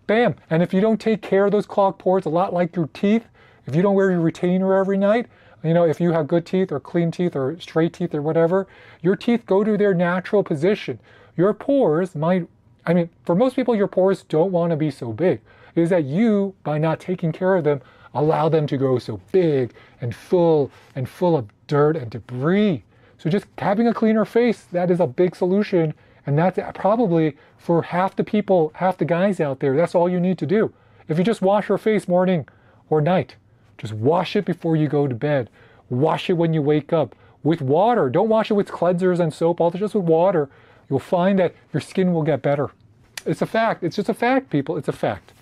Bam. And if you don't take care of those clogged pores, a lot like your teeth, if you don't wear your retainer every night, if you have good teeth or clean teeth or straight teeth or whatever, your teeth go to their natural position. Your pores for most people, your pores don't want to be so big. It is that you, by not taking care of them, allow them to grow so big and full of dirt and debris. So just having a cleaner face, that is a big solution. And that's probably for half the people, half the guys out there, that's all you need to do. If you just wash your face morning or night, just wash it before you go to bed. Wash it when you wake up with water. Don't wash it with cleansers and soap, just with water. You'll find that your skin will get better. It's a fact. It's just a fact, people. It's a fact.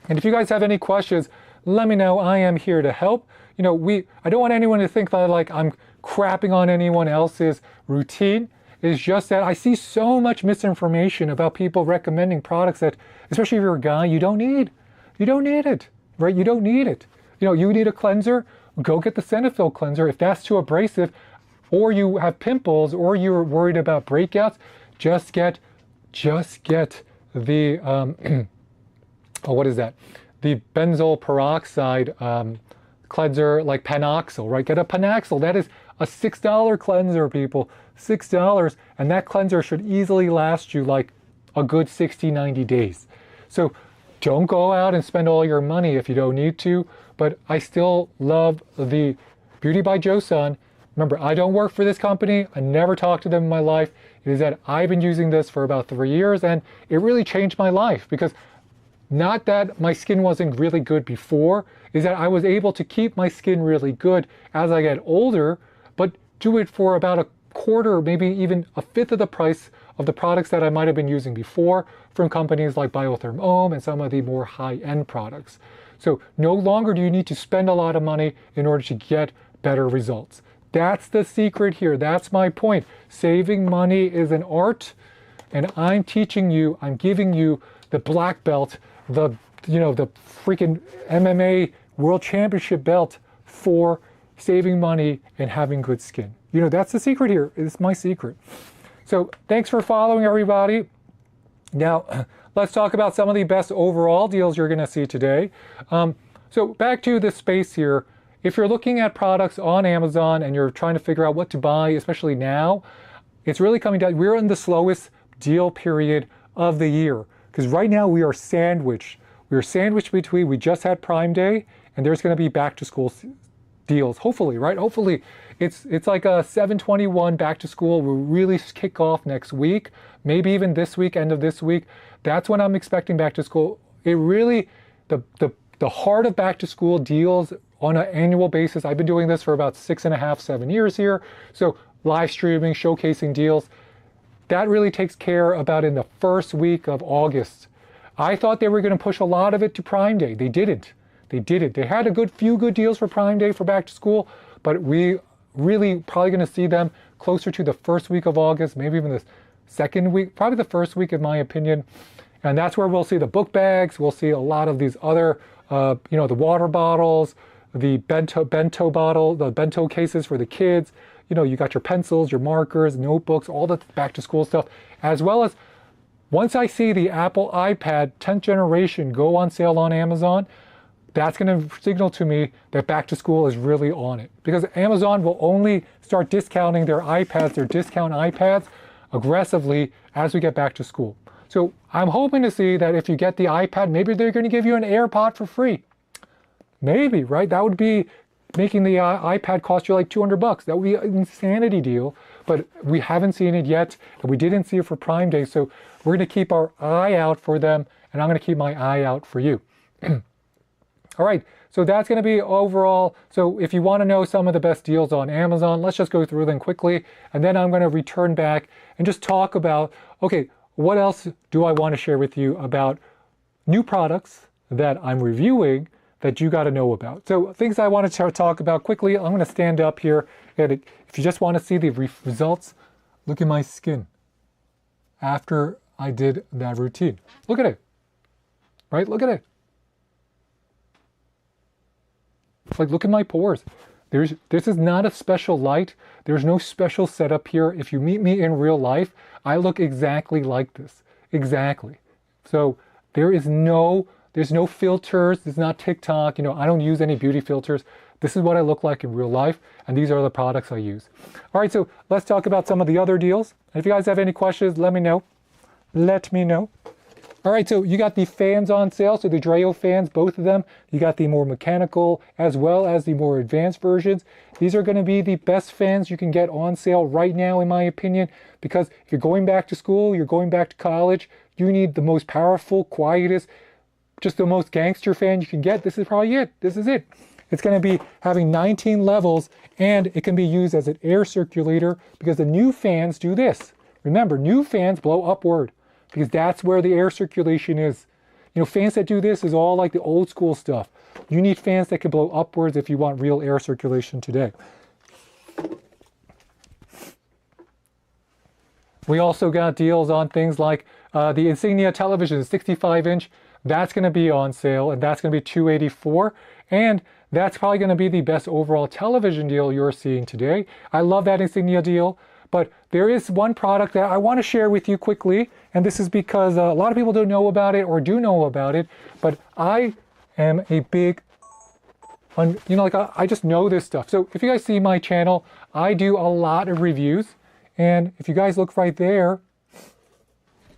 And if you guys have any questions, let me know. I am here to help. I don't want anyone to think that like I'm crapping on anyone else's routine. It's just that I see so much misinformation about people recommending products that, especially if you're a guy, you don't need. You don't need it, right? You don't need it. You need a cleanser, go get the Cetaphil cleanser. If that's too abrasive, or you have pimples, or you're worried about breakouts, just get the, what is that? The benzoyl peroxide cleanser, like Panoxyl, right? Get a Panoxyl. That is a $6 cleanser, people. $6, and that cleanser should easily last you like a good 60, 90 days. So don't go out and spend all your money if you don't need to, but I still love the Beauty by Joseon. Remember, I don't work for this company. I never talked to them in my life. It is that I've been using this for about 3 years, and it really changed my life, because not that my skin wasn't really good before, is that I was able to keep my skin really good as I get older, but do it for about a quarter, maybe even a fifth of the price of the products that I might have been using before from companies like Biotherm Ohm and some of the more high-end products. So no longer do you need to spend a lot of money in order to get better results. That's the secret here. That's my point. Saving money is an art, and I'm teaching you, I'm giving you the black belt, the freaking MMA World Championship belt for saving money and having good skin. That's the secret here. It's my secret. So thanks for following, everybody. Now, let's talk about some of the best overall deals you're going to see today. So back to the space here. if you're looking at products on Amazon and you're trying to figure out what to buy, especially now, it's really coming down. We're in the slowest deal period of the year because right now we are sandwiched. We are sandwiched between, we just had Prime Day and there's going to be back to school deals. Hopefully, right? Hopefully it's like a 7/21 back to school will really kick off next week, maybe even this week, end of this week. That's when I'm expecting back to school. It really, the heart of back to school deals on an annual basis. I've been doing this for about 6.5, 7 years here. So live streaming, showcasing deals, that really takes care about in the first week of August. I thought they were going to push a lot of it to Prime Day. They didn't. They didn't. They had a few good deals for Prime Day for back to school, but we really probably going to see them closer to the first week of August, maybe even the second week, probably the first week in my opinion. And that's where we'll see the book bags. We'll see a lot of these other, the water bottles, the bento bottle, the bento cases for the kids. You got your pencils, your markers, notebooks, all the back to school stuff, as well as once I see the Apple iPad 10th generation go on sale on Amazon, that's going to signal to me that back to school is really on it. Because Amazon will only start discounting their iPads, their discount iPads, aggressively as we get back to school. So I'm hoping to see that if you get the iPad, maybe they're going to give you an AirPod for free. Maybe, right? That would be making the iPad cost you like $200. That would be an insanity deal, but we haven't seen it yet, and we didn't see it for Prime Day, so we're going to keep our eye out for them, and I'm going to keep my eye out for you. All right, so that's going to be overall. So if you want to know some of the best deals on Amazon, let's just go through them quickly, and then I'm going to return back and just talk about, okay, what else do I want to share with you about new products that I'm reviewing that you got to know about. So things I want to talk about quickly. I'm going to stand up here, and if you just want to see the results, look at my skin after I did that routine. Look at it, right? Look at it. It's like, look at my pores. This is not a special light. There's no special setup here. If you meet me in real life, I look exactly like this. Exactly. So there's no filters. It's not TikTok. I don't use any beauty filters. This is what I look like in real life, and these are the products I use. All right, so let's talk about some of the other deals. And if you guys have any questions, let me know. Let me know. All right, so you got the fans on sale. So the Dreo fans, both of them. You got the more mechanical as well as the more advanced versions. These are going to be the best fans you can get on sale right now, in my opinion, because if you're going back to school, you're going back to college, you need the most powerful, quietest, just the most gangster fan you can get. This is probably it. This is it. It's going to be having 19 levels, and it can be used as an air circulator because the new fans do this. Remember, new fans blow upward because that's where the air circulation is. Fans that do this is all like the old school stuff. You need fans that can blow upwards if you want real air circulation today. We also got deals on things like the Insignia television, 65-inch. That's going to be on sale, and that's going to be $284. And that's probably going to be the best overall television deal you're seeing today. I love that Insignia deal, but there is one product that I want to share with you quickly, and this is because a lot of people don't know about it or do know about it, but I am a big, I just know this stuff. So if you guys see my channel, I do a lot of reviews, and if you guys look right there,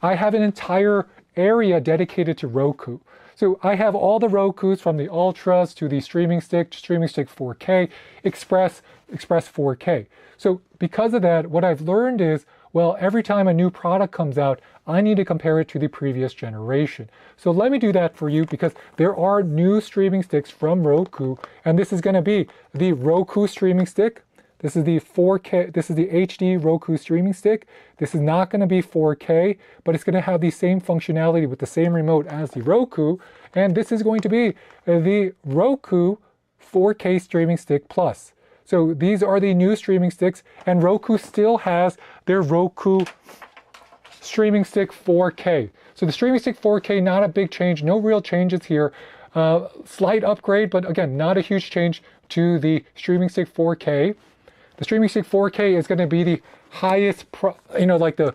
I have an entire area dedicated to Roku. So I have all the Rokus from the Ultras to the Streaming Stick 4K, Express 4K. So because of that, what I've learned is, well, every time a new product comes out, I need to compare it to the previous generation. So let me do that for you because there are new streaming sticks from Roku, and this is going to be the Roku streaming stick. This is the 4K, this is the HD Roku streaming stick. This is not going to be 4K, but it's going to have the same functionality with the same remote as the Roku. And this is going to be the Roku 4K streaming stick plus. So these are the new streaming sticks, and Roku still has their Roku streaming stick 4K. So the streaming stick 4K, not a big change, no real changes here. Slight upgrade, but again, not a huge change to the streaming stick 4K. The streaming stick 4K is going to be the highest, like the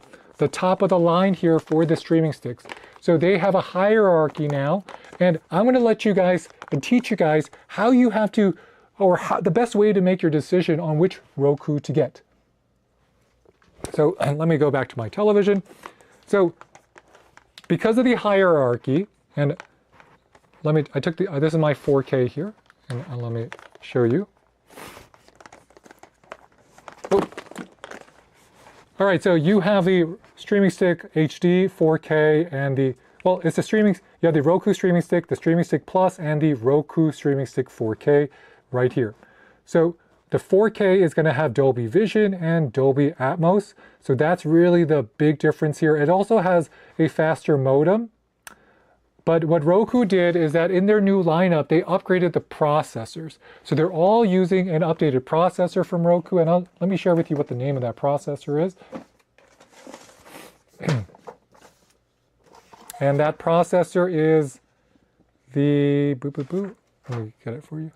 top of the line here for the streaming sticks. So they have a hierarchy now, and I'm going to let you guys and teach you guys how you have to or the best way to make your decision on which Roku to get. So let me go back to my television. So because of the hierarchy, and I took this is my 4K here, and let me show you. Oh. All right, so you have the streaming stick HD, 4K, and it's the streaming, you have the Roku streaming stick, the streaming stick plus, and the Roku streaming stick 4K right here. So the 4K is going to have Dolby Vision and Dolby Atmos. So that's really the big difference here. It also has a faster modem. But what Roku did is that in their new lineup, they upgraded the processors. So they're all using an updated processor from Roku. And let me share with you what the name of that processor is. And that processor is the... Let me get it for you.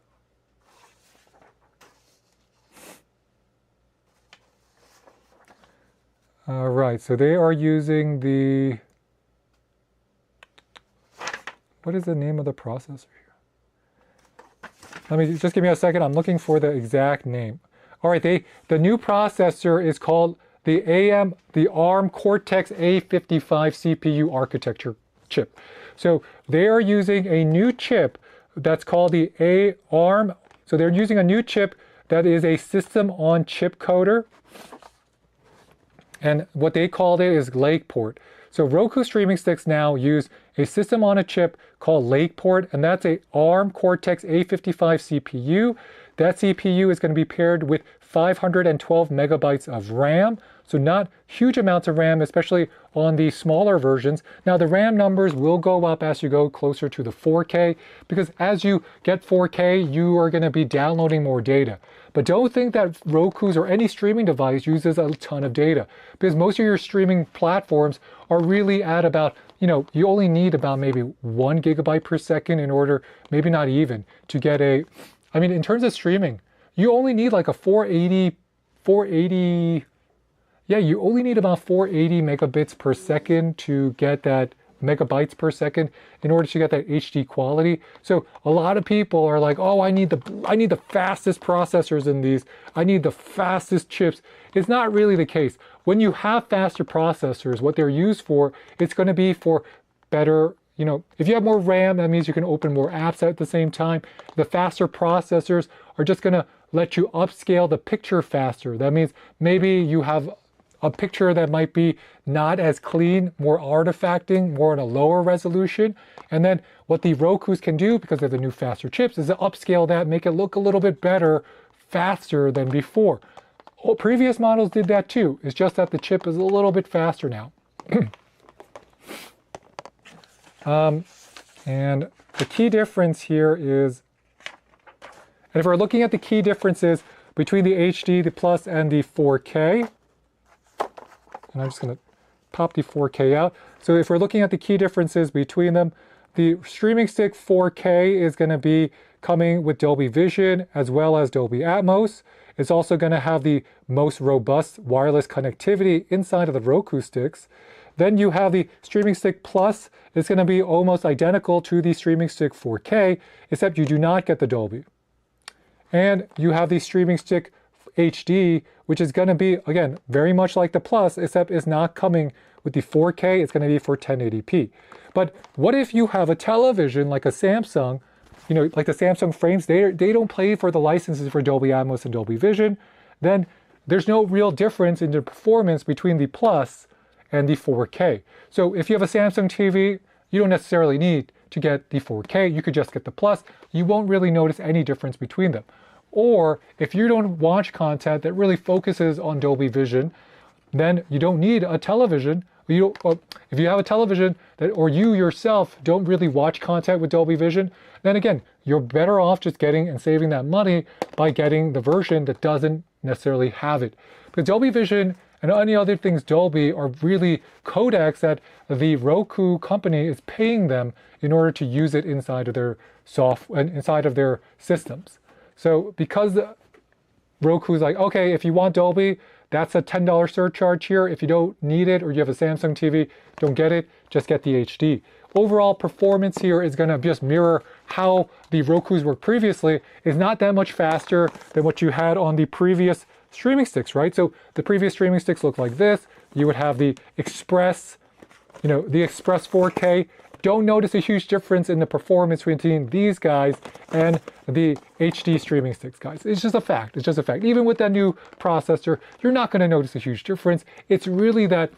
All right, so they are using the... What is the name of the processor here? Let me just give me a second. I'm looking for the exact name. All right, the new processor is called the ARM Cortex A55 CPU architecture chip. So they are using a new chip that's called the ARM. So they're using a new chip that is a system-on-chip coder. And what they called it is Lakeport. So Roku streaming sticks now use a system on a chip called Lakeport, and that's a ARM Cortex A55 CPU. That CPU is going to be paired with 512 megabytes of RAM. So not huge amounts of RAM, especially on the smaller versions. Now the RAM numbers will go up as you go closer to the 4K, because as you get 4K, you are going to be downloading more data. But don't think that Roku's or any streaming device uses a ton of data, because most of your streaming platforms are really at about, you only need about maybe 1 gigabyte per second in order, maybe not even, to get in terms of streaming, you only need like a 480, you only need about 480 megabits per second to get that megabytes per second in order to get that HD quality. So a lot of people are like, oh, I need the fastest processors in these. I need the fastest chips. It's not really the case. When you have faster processors, what they're used for, it's going to be for better, if you have more RAM, that means you can open more apps at the same time. The faster processors are just going to let you upscale the picture faster. That means maybe you have a picture that might be not as clean, more artifacting, more in a lower resolution. And then what the Rokus can do, because of the new faster chips, is to upscale that, make it look a little bit better, faster than before. Previous models did that too. It's just that the chip is a little bit faster now. And the key difference here is, and if we're looking at the key differences between the HD, the Plus, and the 4K, and I'm just going to pop the 4K out. So if we're looking at the key differences between them, the streaming stick 4K is going to be coming with Dolby Vision as well as Dolby Atmos. It's also going to have the most robust wireless connectivity inside of the Roku sticks. Then you have the streaming stick Plus. It's going to be almost identical to the streaming stick 4K, except you do not get the Dolby. And you have the streaming stick HD, which is going to be, again, very much like the Plus, except it's not coming with the 4K. It's going to be for 1080p. But what if you have a television like a Samsung, like the Samsung frames, they don't pay for the licenses for Dolby Atmos and Dolby Vision. Then there's no real difference in the performance between the Plus and the 4K. So if you have a Samsung TV, you don't necessarily need to get the 4K. You could just get the Plus. You won't really notice any difference between them. Or if you don't watch content that really focuses on Dolby Vision, then you don't need a television. If you have a television or you yourself don't really watch content with Dolby Vision, then again, you're better off just getting and saving that money by getting the version that doesn't necessarily have it. Because Dolby Vision and any other things Dolby are really codecs that the Roku company is paying them in order to use it inside of their inside of their systems. So because Roku's like, okay, if you want Dolby, that's a $10 surcharge here. If you don't need it or you have a Samsung TV, don't get it, just get the HD. Overall performance here is going to just mirror how the Rokus work previously is not that much faster than what you had on the previous streaming sticks, right? So the previous streaming sticks look like this. You would have the Express, the Express 4K. Don't notice a huge difference in the performance between these guys and the HD streaming sticks, guys. It's just a fact. It's just a fact. Even with that new processor, you're not going to notice a huge difference. It's really that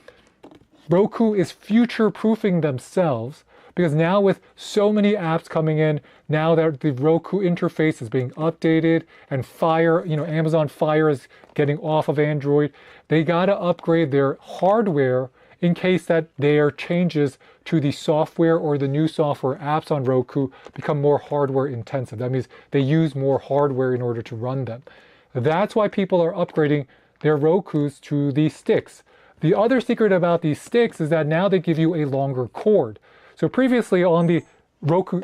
Roku is future-proofing themselves, because now with so many apps coming in, now that the Roku interface is being updated and Fire, Amazon Fire is getting off of Android, they got to upgrade their hardware in case that their changes to the software or the new software apps on Roku become more hardware intensive. That means they use more hardware in order to run them. That's why people are upgrading their Rokus to these sticks. The other secret about these sticks is that now they give you a longer cord. So previously on the Roku...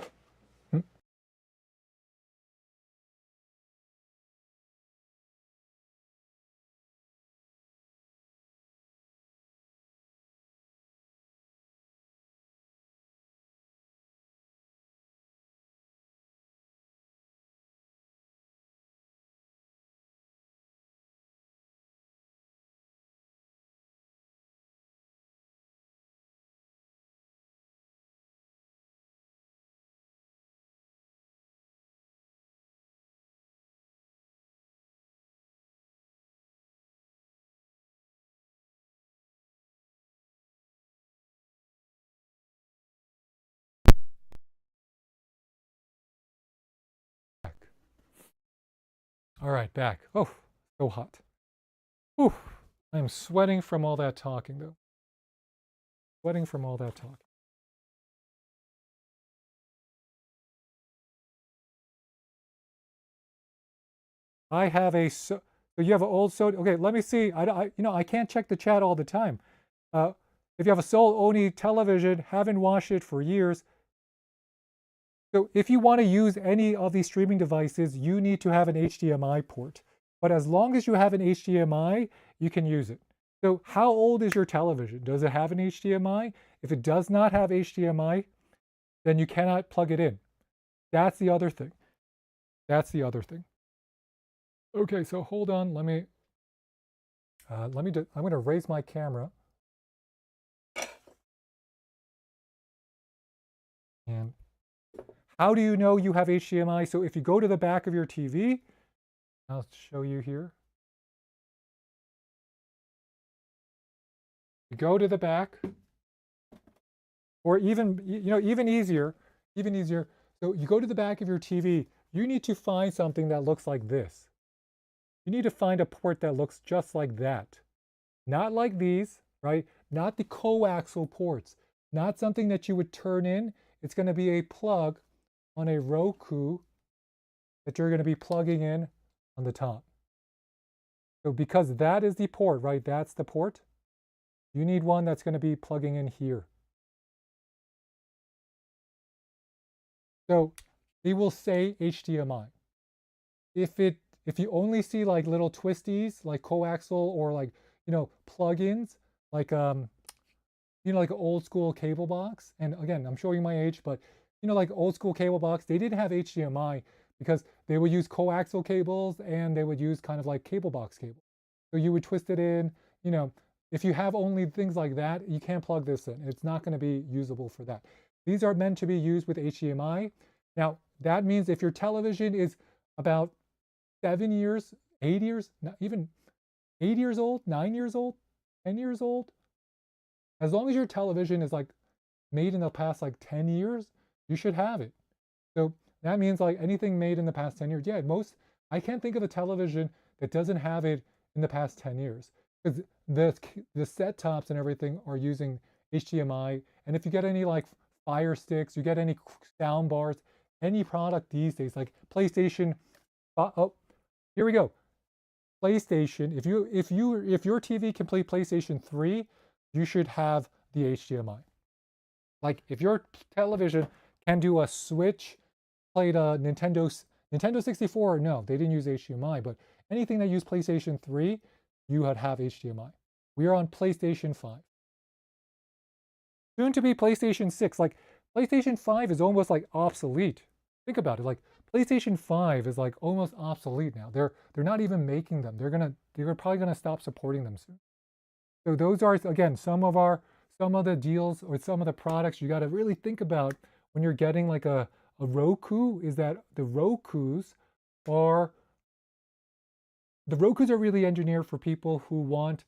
All right, back. Oh, so hot. Whew. I'm sweating from all that talking, though. Sweating from all that talking. I have a so you have an old soda. Okay, let me see. I can't check the chat all the time. If you have a Sony television, haven't watched it for years. So if you want to use any of these streaming devices, you need to have an HDMI port. But as long as you have an HDMI, you can use it. So how old is your television? Does it have an HDMI? If it does not have HDMI, then you cannot plug it in. That's the other thing. That's the other thing. Okay, so hold on. I'm going to raise my camera. And how do you know you have HDMI? So if you go to the back of your TV, I'll show you here. You go to the back, or even easier. So you go to the back of your TV, you need to find something that looks like this. You need to find a port that looks just like that. Not like these, right? Not the coaxial ports. Not something that you would turn in. It's going to be a plug on a Roku that you're going to be plugging in on the top. So because that is the port, right? That's the port. You need one that's going to be plugging in here. So it will say HDMI. If you only see like little twisties, like coaxial or like, plugins, like like an old school cable box. And again, I'm showing my age, but like old school cable box, they didn't have HDMI because they would use coaxial cables and they would use kind of like cable box cable. So you would twist it in, if you have only things like that, you can't plug this in. It's not going to be usable for that. These are meant to be used with HDMI. Now, that means if your television is about 7 years, 8 years, not even 8 years old, 9 years old, 10 years old, as long as your television is like made in the past like 10 years, you should have it. So that means like anything made in the past 10 years. Yeah, I can't think of a television that doesn't have it in the past 10 years. Because the set tops and everything are using HDMI. And if you get any like Fire Sticks, you get any sound bars, any product these days, like PlayStation, oh, here we go. PlayStation, if your TV can play PlayStation 3, you should have the HDMI. Like if your television can do a Switch, played a Nintendo 64, no, they didn't use HDMI, but anything that used PlayStation 3, you would have HDMI. We are on PlayStation 5. Soon to be PlayStation 6. Like PlayStation 5 is almost like obsolete. Think about it. Like PlayStation 5 is like almost obsolete now. They're not even making them. They're probably gonna stop supporting them soon. So those are again some of the deals or some of the products you got to really think about when you're getting like a Roku. Is that are the Rokus are really engineered for people who want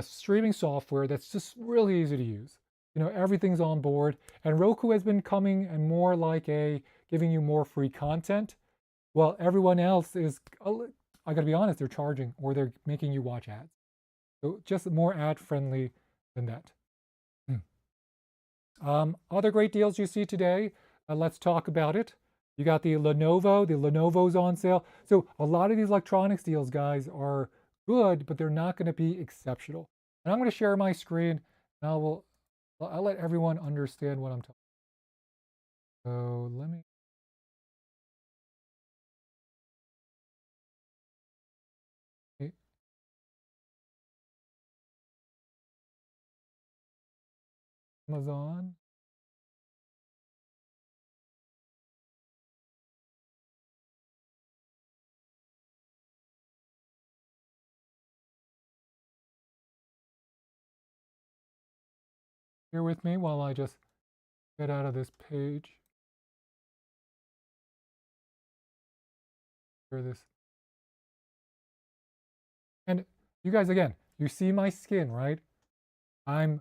streaming software that's just really easy to use. You know, everything's on board, and Roku has been coming and more like giving you more free content. Well, everyone else is, I gotta be honest, they're charging or they're making you watch ads. So just more ad friendly than that. Other great deals you see today, let's talk about it. You got the Lenovo's on sale. So a lot of these electronics deals, guys, are good, but they're not going to be exceptional. And I'm going to share my screen, and I'll let everyone understand what I'm talking about. So let me. Amazon. Bear with me while I just get out of this page. Share this. And you guys, again, you see my skin, right? I'm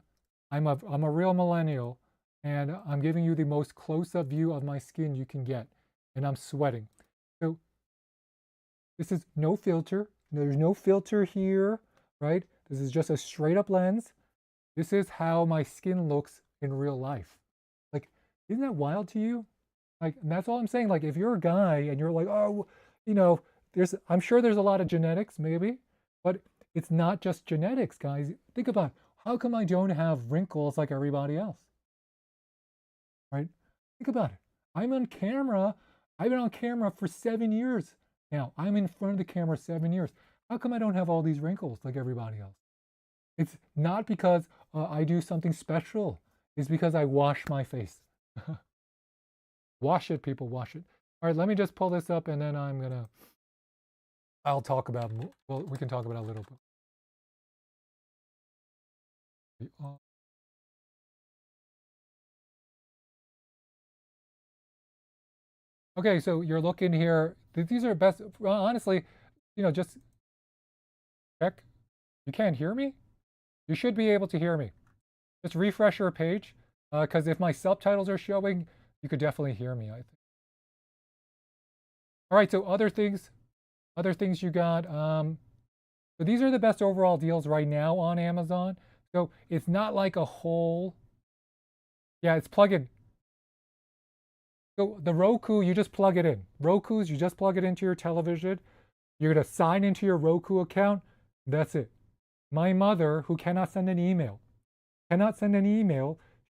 I'm a real millennial, and I'm giving you the most close-up view of my skin you can get, and I'm sweating. So this is no filter. There's no filter here, right? This is just a straight up lens. This is how my skin looks in real life. Like, isn't that wild to you? Like, and that's all I'm saying. Like, if you're a guy and you're like, oh, you know, I'm sure there's a lot of genetics, maybe, but it's not just genetics, guys. Think about it. How come I don't have wrinkles like everybody else? Right? Think about it. I'm on camera. I've been on camera for 7 years now. I'm in front of the camera 7 years. How come I don't have all these wrinkles like everybody else? It's not because I do something special. It's because I wash my face. Wash it, people, wash it. All right, let me just pull this up and then I'll talk about, well, we can talk about it a little bit. Okay, so you're looking here. These are best, well, honestly, just check. You can't hear me? You should be able to hear me. Just refresh your page, because if my subtitles are showing, you could definitely hear me, I think. All right, so other things you got. So these are the best overall deals right now on Amazon. So it's not like a whole, yeah, it's plug-in. So the Roku, you just plug it in. Roku's, you just plug it into your television. You're going to sign into your Roku account. That's it. My mother, who cannot send an email,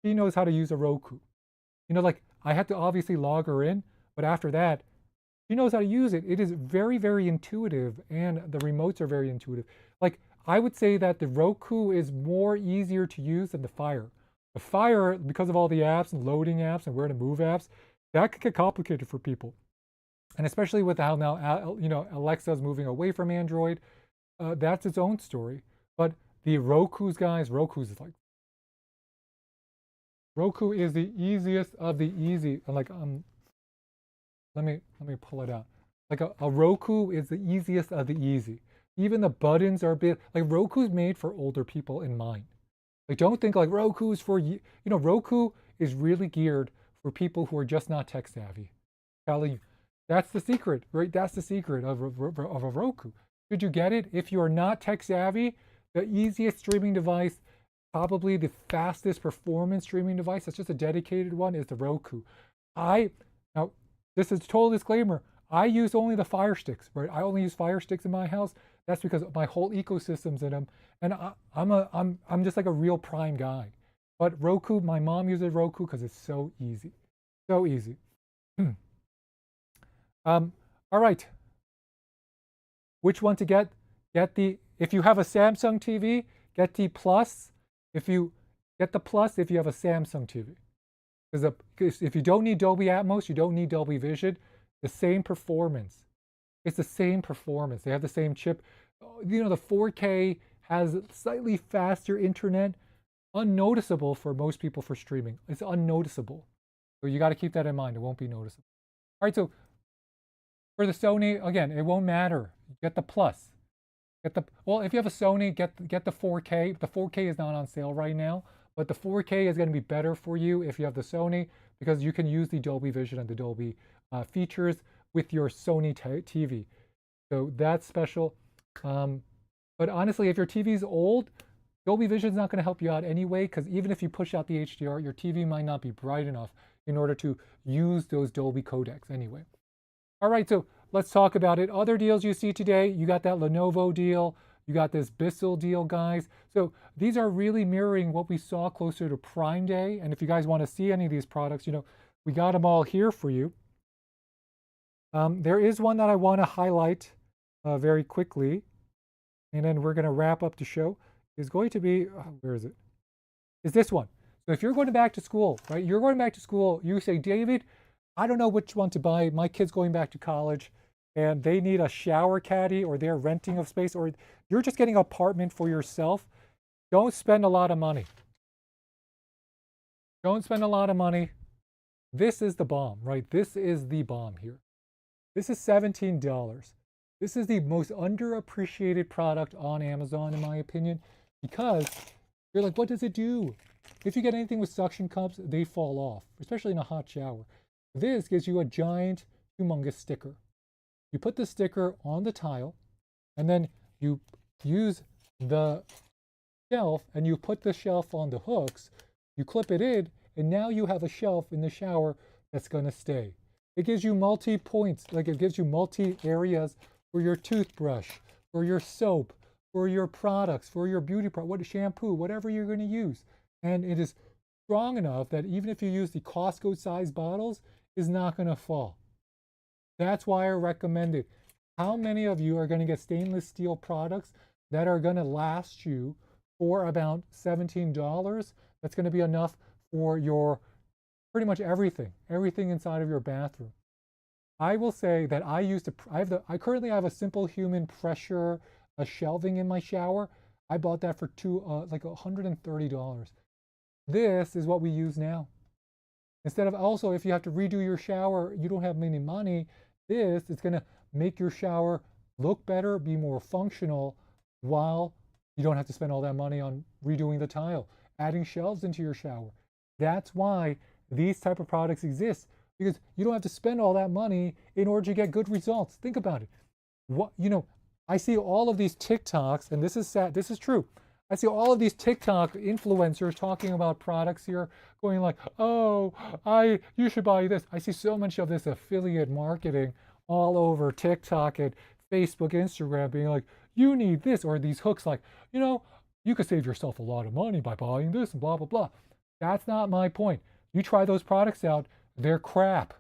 she knows how to use a Roku. Like I had to obviously log her in, but after that, she knows how to use it. It is very, very intuitive, and the remotes are very intuitive. Like I would say that the Roku is more easier to use than the Fire. The Fire, because of all the apps and loading apps and where to move apps, that could get complicated for people. And especially with how now, Alexa's moving away from Android, that's its own story. But the Roku's, guys, Roku is the easiest of the easy. Like let me pull it out. Like a Roku is the easiest of the easy. Even the buttons are big. Like Roku's made for older people in mind. Like don't think like Roku's for Roku is really geared for people who are just not tech savvy. Telling you, that's the secret, right? That's the secret of a Roku. Should you get it? If you are not tech savvy, the easiest streaming device, probably the fastest performance streaming device, that's just a dedicated one, is the Roku. Now, this is a total disclaimer. I use only the Fire Sticks, right? I only use Fire Sticks in my house. That's because my whole ecosystem's in them, and I'm just like a real Prime guy. But Roku, my mom uses Roku because it's so easy, so easy. All right. Which one to get? If you have a Samsung TV, get the Plus. If you get the Plus, if you have a Samsung TV. Because if you don't need Dolby Atmos, you don't need Dolby Vision, the same performance. It's the same performance. They have the same chip. You know, the 4K has slightly faster internet, unnoticeable for most people for streaming. It's unnoticeable. So you got to keep that in mind. It won't be noticeable. All right, so for the Sony, again, it won't matter. Get the Plus. Well, if you have a Sony, get the 4K. The 4K is not on sale right now, but the 4K is going to be better for you if you have the Sony because you can use the Dolby Vision and the Dolby features with your Sony TV. So that's special. But honestly, if your TV is old, Dolby Vision is not going to help you out anyway, because even if you push out the HDR, your TV might not be bright enough in order to use those Dolby codecs anyway. All right, so let's talk about it. Other deals you see today, you got that Lenovo deal, you got this Bissell deal, guys. So these are really mirroring what we saw closer to Prime Day. And if you guys want to see any of these products, you know, we got them all here for you. There is one that I want to highlight very quickly, and then we're going to wrap up the show. Is going to be, where is it? Is this one. So if you're going back to school, right? You're going back to school, you say, David, I don't know which one to buy. My kid's going back to college and they need a shower caddy, or they're renting a space, or you're just getting an apartment for yourself. Don't spend a lot of money. Don't spend a lot of money. This is the bomb, right? This is the bomb here. This is $17. This is the most underappreciated product on Amazon, in my opinion, because you're like, what does it do? If you get anything with suction cups, they fall off, especially in a hot shower. This gives you a giant, humongous sticker. You put the sticker on the tile, and then you use the shelf, and you put the shelf on the hooks, you clip it in, and now you have a shelf in the shower that's going to stay. It gives you multi-points, like it gives you multi-areas for your toothbrush, for your soap, for your products, for your beauty product, what shampoo, whatever you're going to use. And it is strong enough that even if you use the Costco size bottles, it's not going to fall. That's why I recommend it. How many of you are going to get stainless steel products that are going to last you for about $17? That's going to be enough for your pretty much everything inside of your bathroom. I will say that I currently have a Simple Human pressure shelving in my shower. I bought that for like $130. This is what we use now. Instead of, also, if you have to redo your shower, you don't have many money, this is going to make your shower look better, be more functional, while you don't have to spend all that money on redoing the tile, adding shelves into your shower. That's why these type of products exist, because you don't have to spend all that money in order to get good results. Think about it. I see all of these TikToks, and this is sad, this is true. I see all of these TikTok influencers talking about products here, going like, oh, you should buy this. I see so much of this affiliate marketing all over TikTok and Facebook, Instagram, being like, you need this, or these hooks like, you could save yourself a lot of money by buying this and blah, blah, blah. That's not my point. You try those products out, they're crap.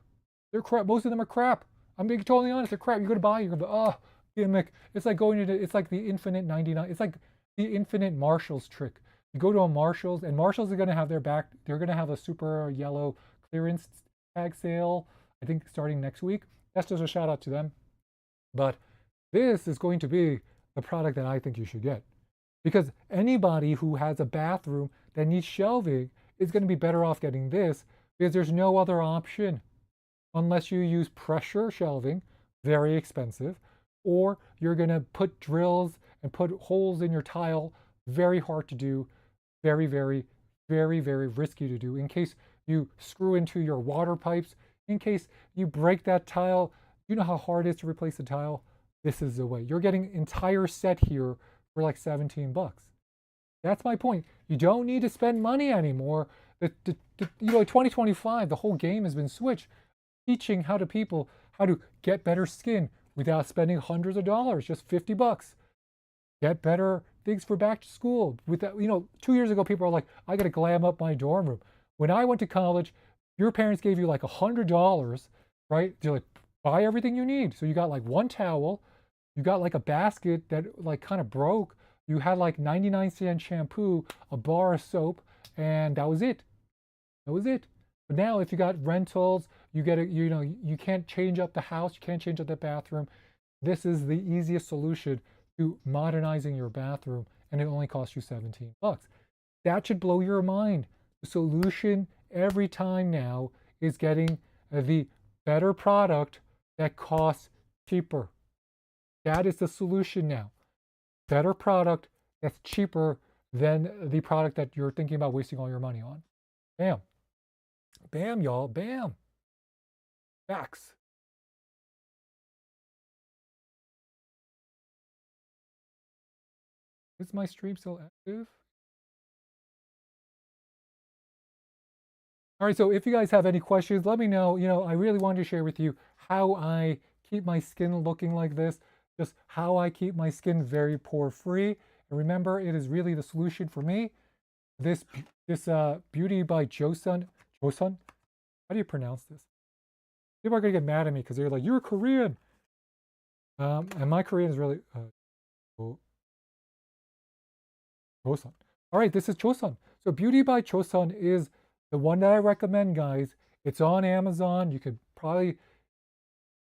They're crap. Most of them are crap. I'm being totally honest, they're crap. You're going to buy, you're going to be, oh, gimmick. It's like it's like the infinite 99. It's like the infinite Marshalls trick. You go to a Marshalls, and Marshalls are going to have they're going to have a super yellow clearance tag sale, I think starting next week. That's just a shout out to them. But this is going to be the product that I think you should get. Because anybody who has a bathroom that needs shelving is going to be better off getting this, because there's no other option unless you use pressure shelving, very expensive, or you're going to put drills and put holes in your tile, very hard to do, very, very, very, very risky to do, in case you screw into your water pipes, in case you break that tile. You know how hard it is to replace a tile? This is the way. You're getting entire set here for like 17 bucks. That's my point. You don't need to spend money anymore. 2025, the whole game has been switched, teaching people how to get better skin without spending hundreds of dollars, just 50 bucks. Get better things for back to school. With that, 2 years ago, people are like, I got to glam up my dorm room. When I went to college, your parents gave you like $100, right? To like buy everything you need. So you got like one towel, you got like a basket that like kind of broke. You had like 99-cent shampoo, a bar of soap, and that was it. That was it. But now if you got rentals, you get it, you know, you can't change up the house, you can't change up the bathroom. This is the easiest solution to modernizing your bathroom, and it only costs you 17 bucks. That should blow your mind. The solution every time now is getting the better product that costs cheaper. That is the solution now. Better product that's cheaper than the product that you're thinking about wasting all your money on. Bam. Bam, y'all. Bam. Facts. Is my stream still active? All right, so if you guys have any questions, let me know. You know, I really wanted to share with you how I keep my skin looking like this, just how I keep my skin very pore free. And remember, it is really the solution for me. This Beauty by Joseon. Joseon? How do you pronounce this? People are gonna get mad at me because they're like, "You're Korean," and my Korean is really Joseon. All right, this is Joseon. So Beauty by Joseon is the one that I recommend, guys. It's on Amazon. You could probably,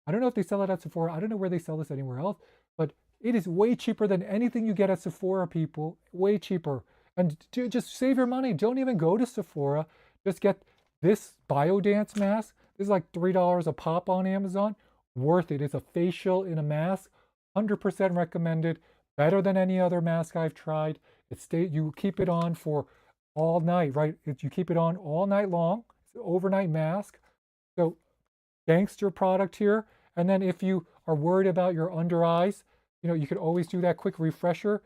I don't know if they sell it at Sephora. I don't know where they sell this anywhere else, but it is way cheaper than anything you get at Sephora, people. Way cheaper. And just save your money. Don't even go to Sephora. Just get this Biodance mask. This is like $3 a pop on Amazon. Worth it. It's a facial in a mask. 100% recommended. Better than any other mask I've tried. You keep it on for all night, right? You keep it on all night long. It's an overnight mask. So gangster product here. And then if you are worried about your under eyes, you know, you could always do that quick refresher.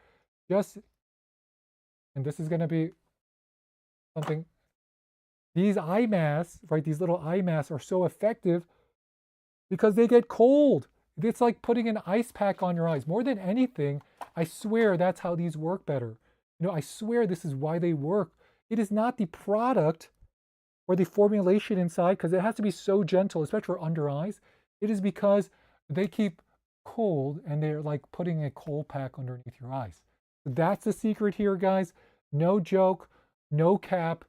And this is going to be something. These eye masks, right? These little eye masks are so effective because they get cold. It's like putting an ice pack on your eyes. More than anything, I swear that's how these work better. You know, I swear this is why they work. It is not the product or the formulation inside, because it has to be so gentle, especially for under eyes. It is because they keep cold and they're like putting a cold pack underneath your eyes. So that's the secret here, guys. No joke, no cap.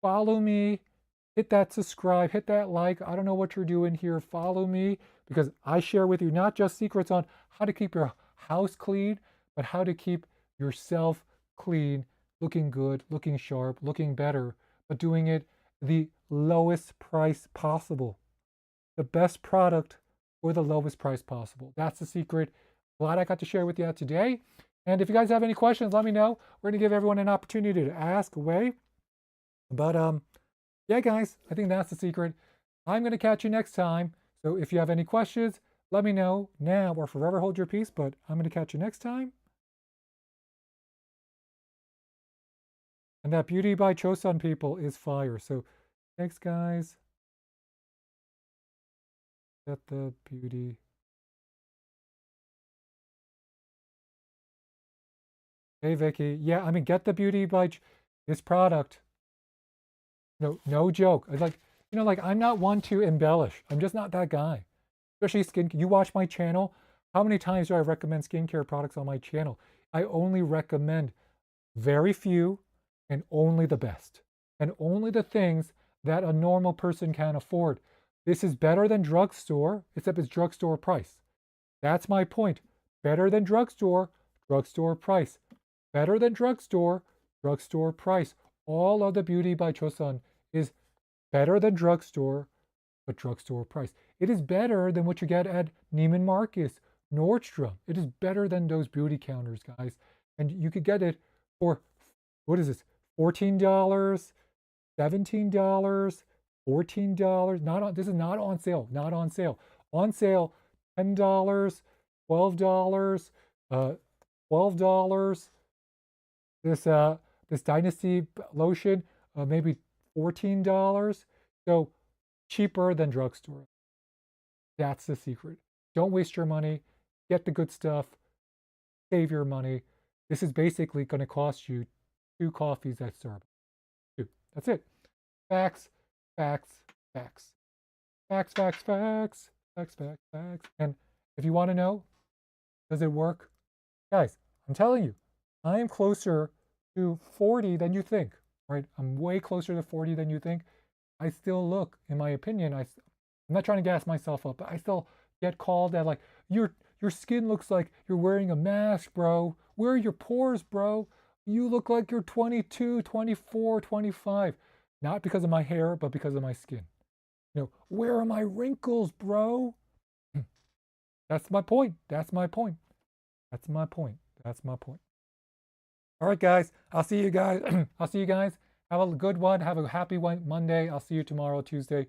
Follow me. Hit that subscribe, hit that like. I don't know what you're doing here. Follow me because I share with you not just secrets on how to keep your house clean, but how to keep yourself clean, looking good, looking sharp, looking better, but doing it the lowest price possible. The best product for the lowest price possible. That's the secret. Glad I got to share with you today. And if you guys have any questions, let me know. We're going to give everyone an opportunity to ask away. But yeah, guys, I think that's the secret. I'm going to catch you next time. So if you have any questions, let me know now or forever hold your peace. But I'm going to catch you next time. And that Beauty by Joseon, people, is fire. So thanks, guys. Get the beauty. Hey, Vicky. Yeah, I mean, get the Beauty by this product. No joke. It's like, you know, like I'm not one to embellish. I'm just not that guy. Especially skin. You watch my channel. How many times do I recommend skincare products on my channel? I only recommend very few and only the best. And only the things that a normal person can afford. This is better than drugstore, except it's drugstore price. That's my point. Better than drugstore, drugstore price. Better than drugstore, drugstore price. All of the Beauty by Joseon is better than drugstore, but drugstore price. It is better than what you get at Neiman Marcus, Nordstrom. It is better than those beauty counters, guys. And you could get it for, what is this, $14, $17, $14. Not on, this is not on sale, not on sale. On sale, $10, $12, $12. This Dynasty lotion, maybe $14. So cheaper than drugstore. That's the secret. Don't waste your money. Get the good stuff. Save your money. This is basically going to cost you 2 coffees at Starbucks. 2. That's it. Facts, facts, facts. Facts, facts, facts. Facts, facts, facts. And if you want to know, does it work? Guys, I'm telling you, I am closer to 40 than you think, right? I'm way closer to 40 than you think. I still look, in my opinion, I'm not trying to gas myself up, but I still get called at like, your skin looks like you're wearing a mask, bro. Where are your pores, bro? You look like you're 22, 24, 25. Not because of my hair, but because of my skin. Where are my wrinkles, bro? That's my point. That's my point. That's my point. That's my point. All right, guys. I'll see you guys. I'll see you guys. Have a good one. Have a happy Monday. I'll see you tomorrow, Tuesday.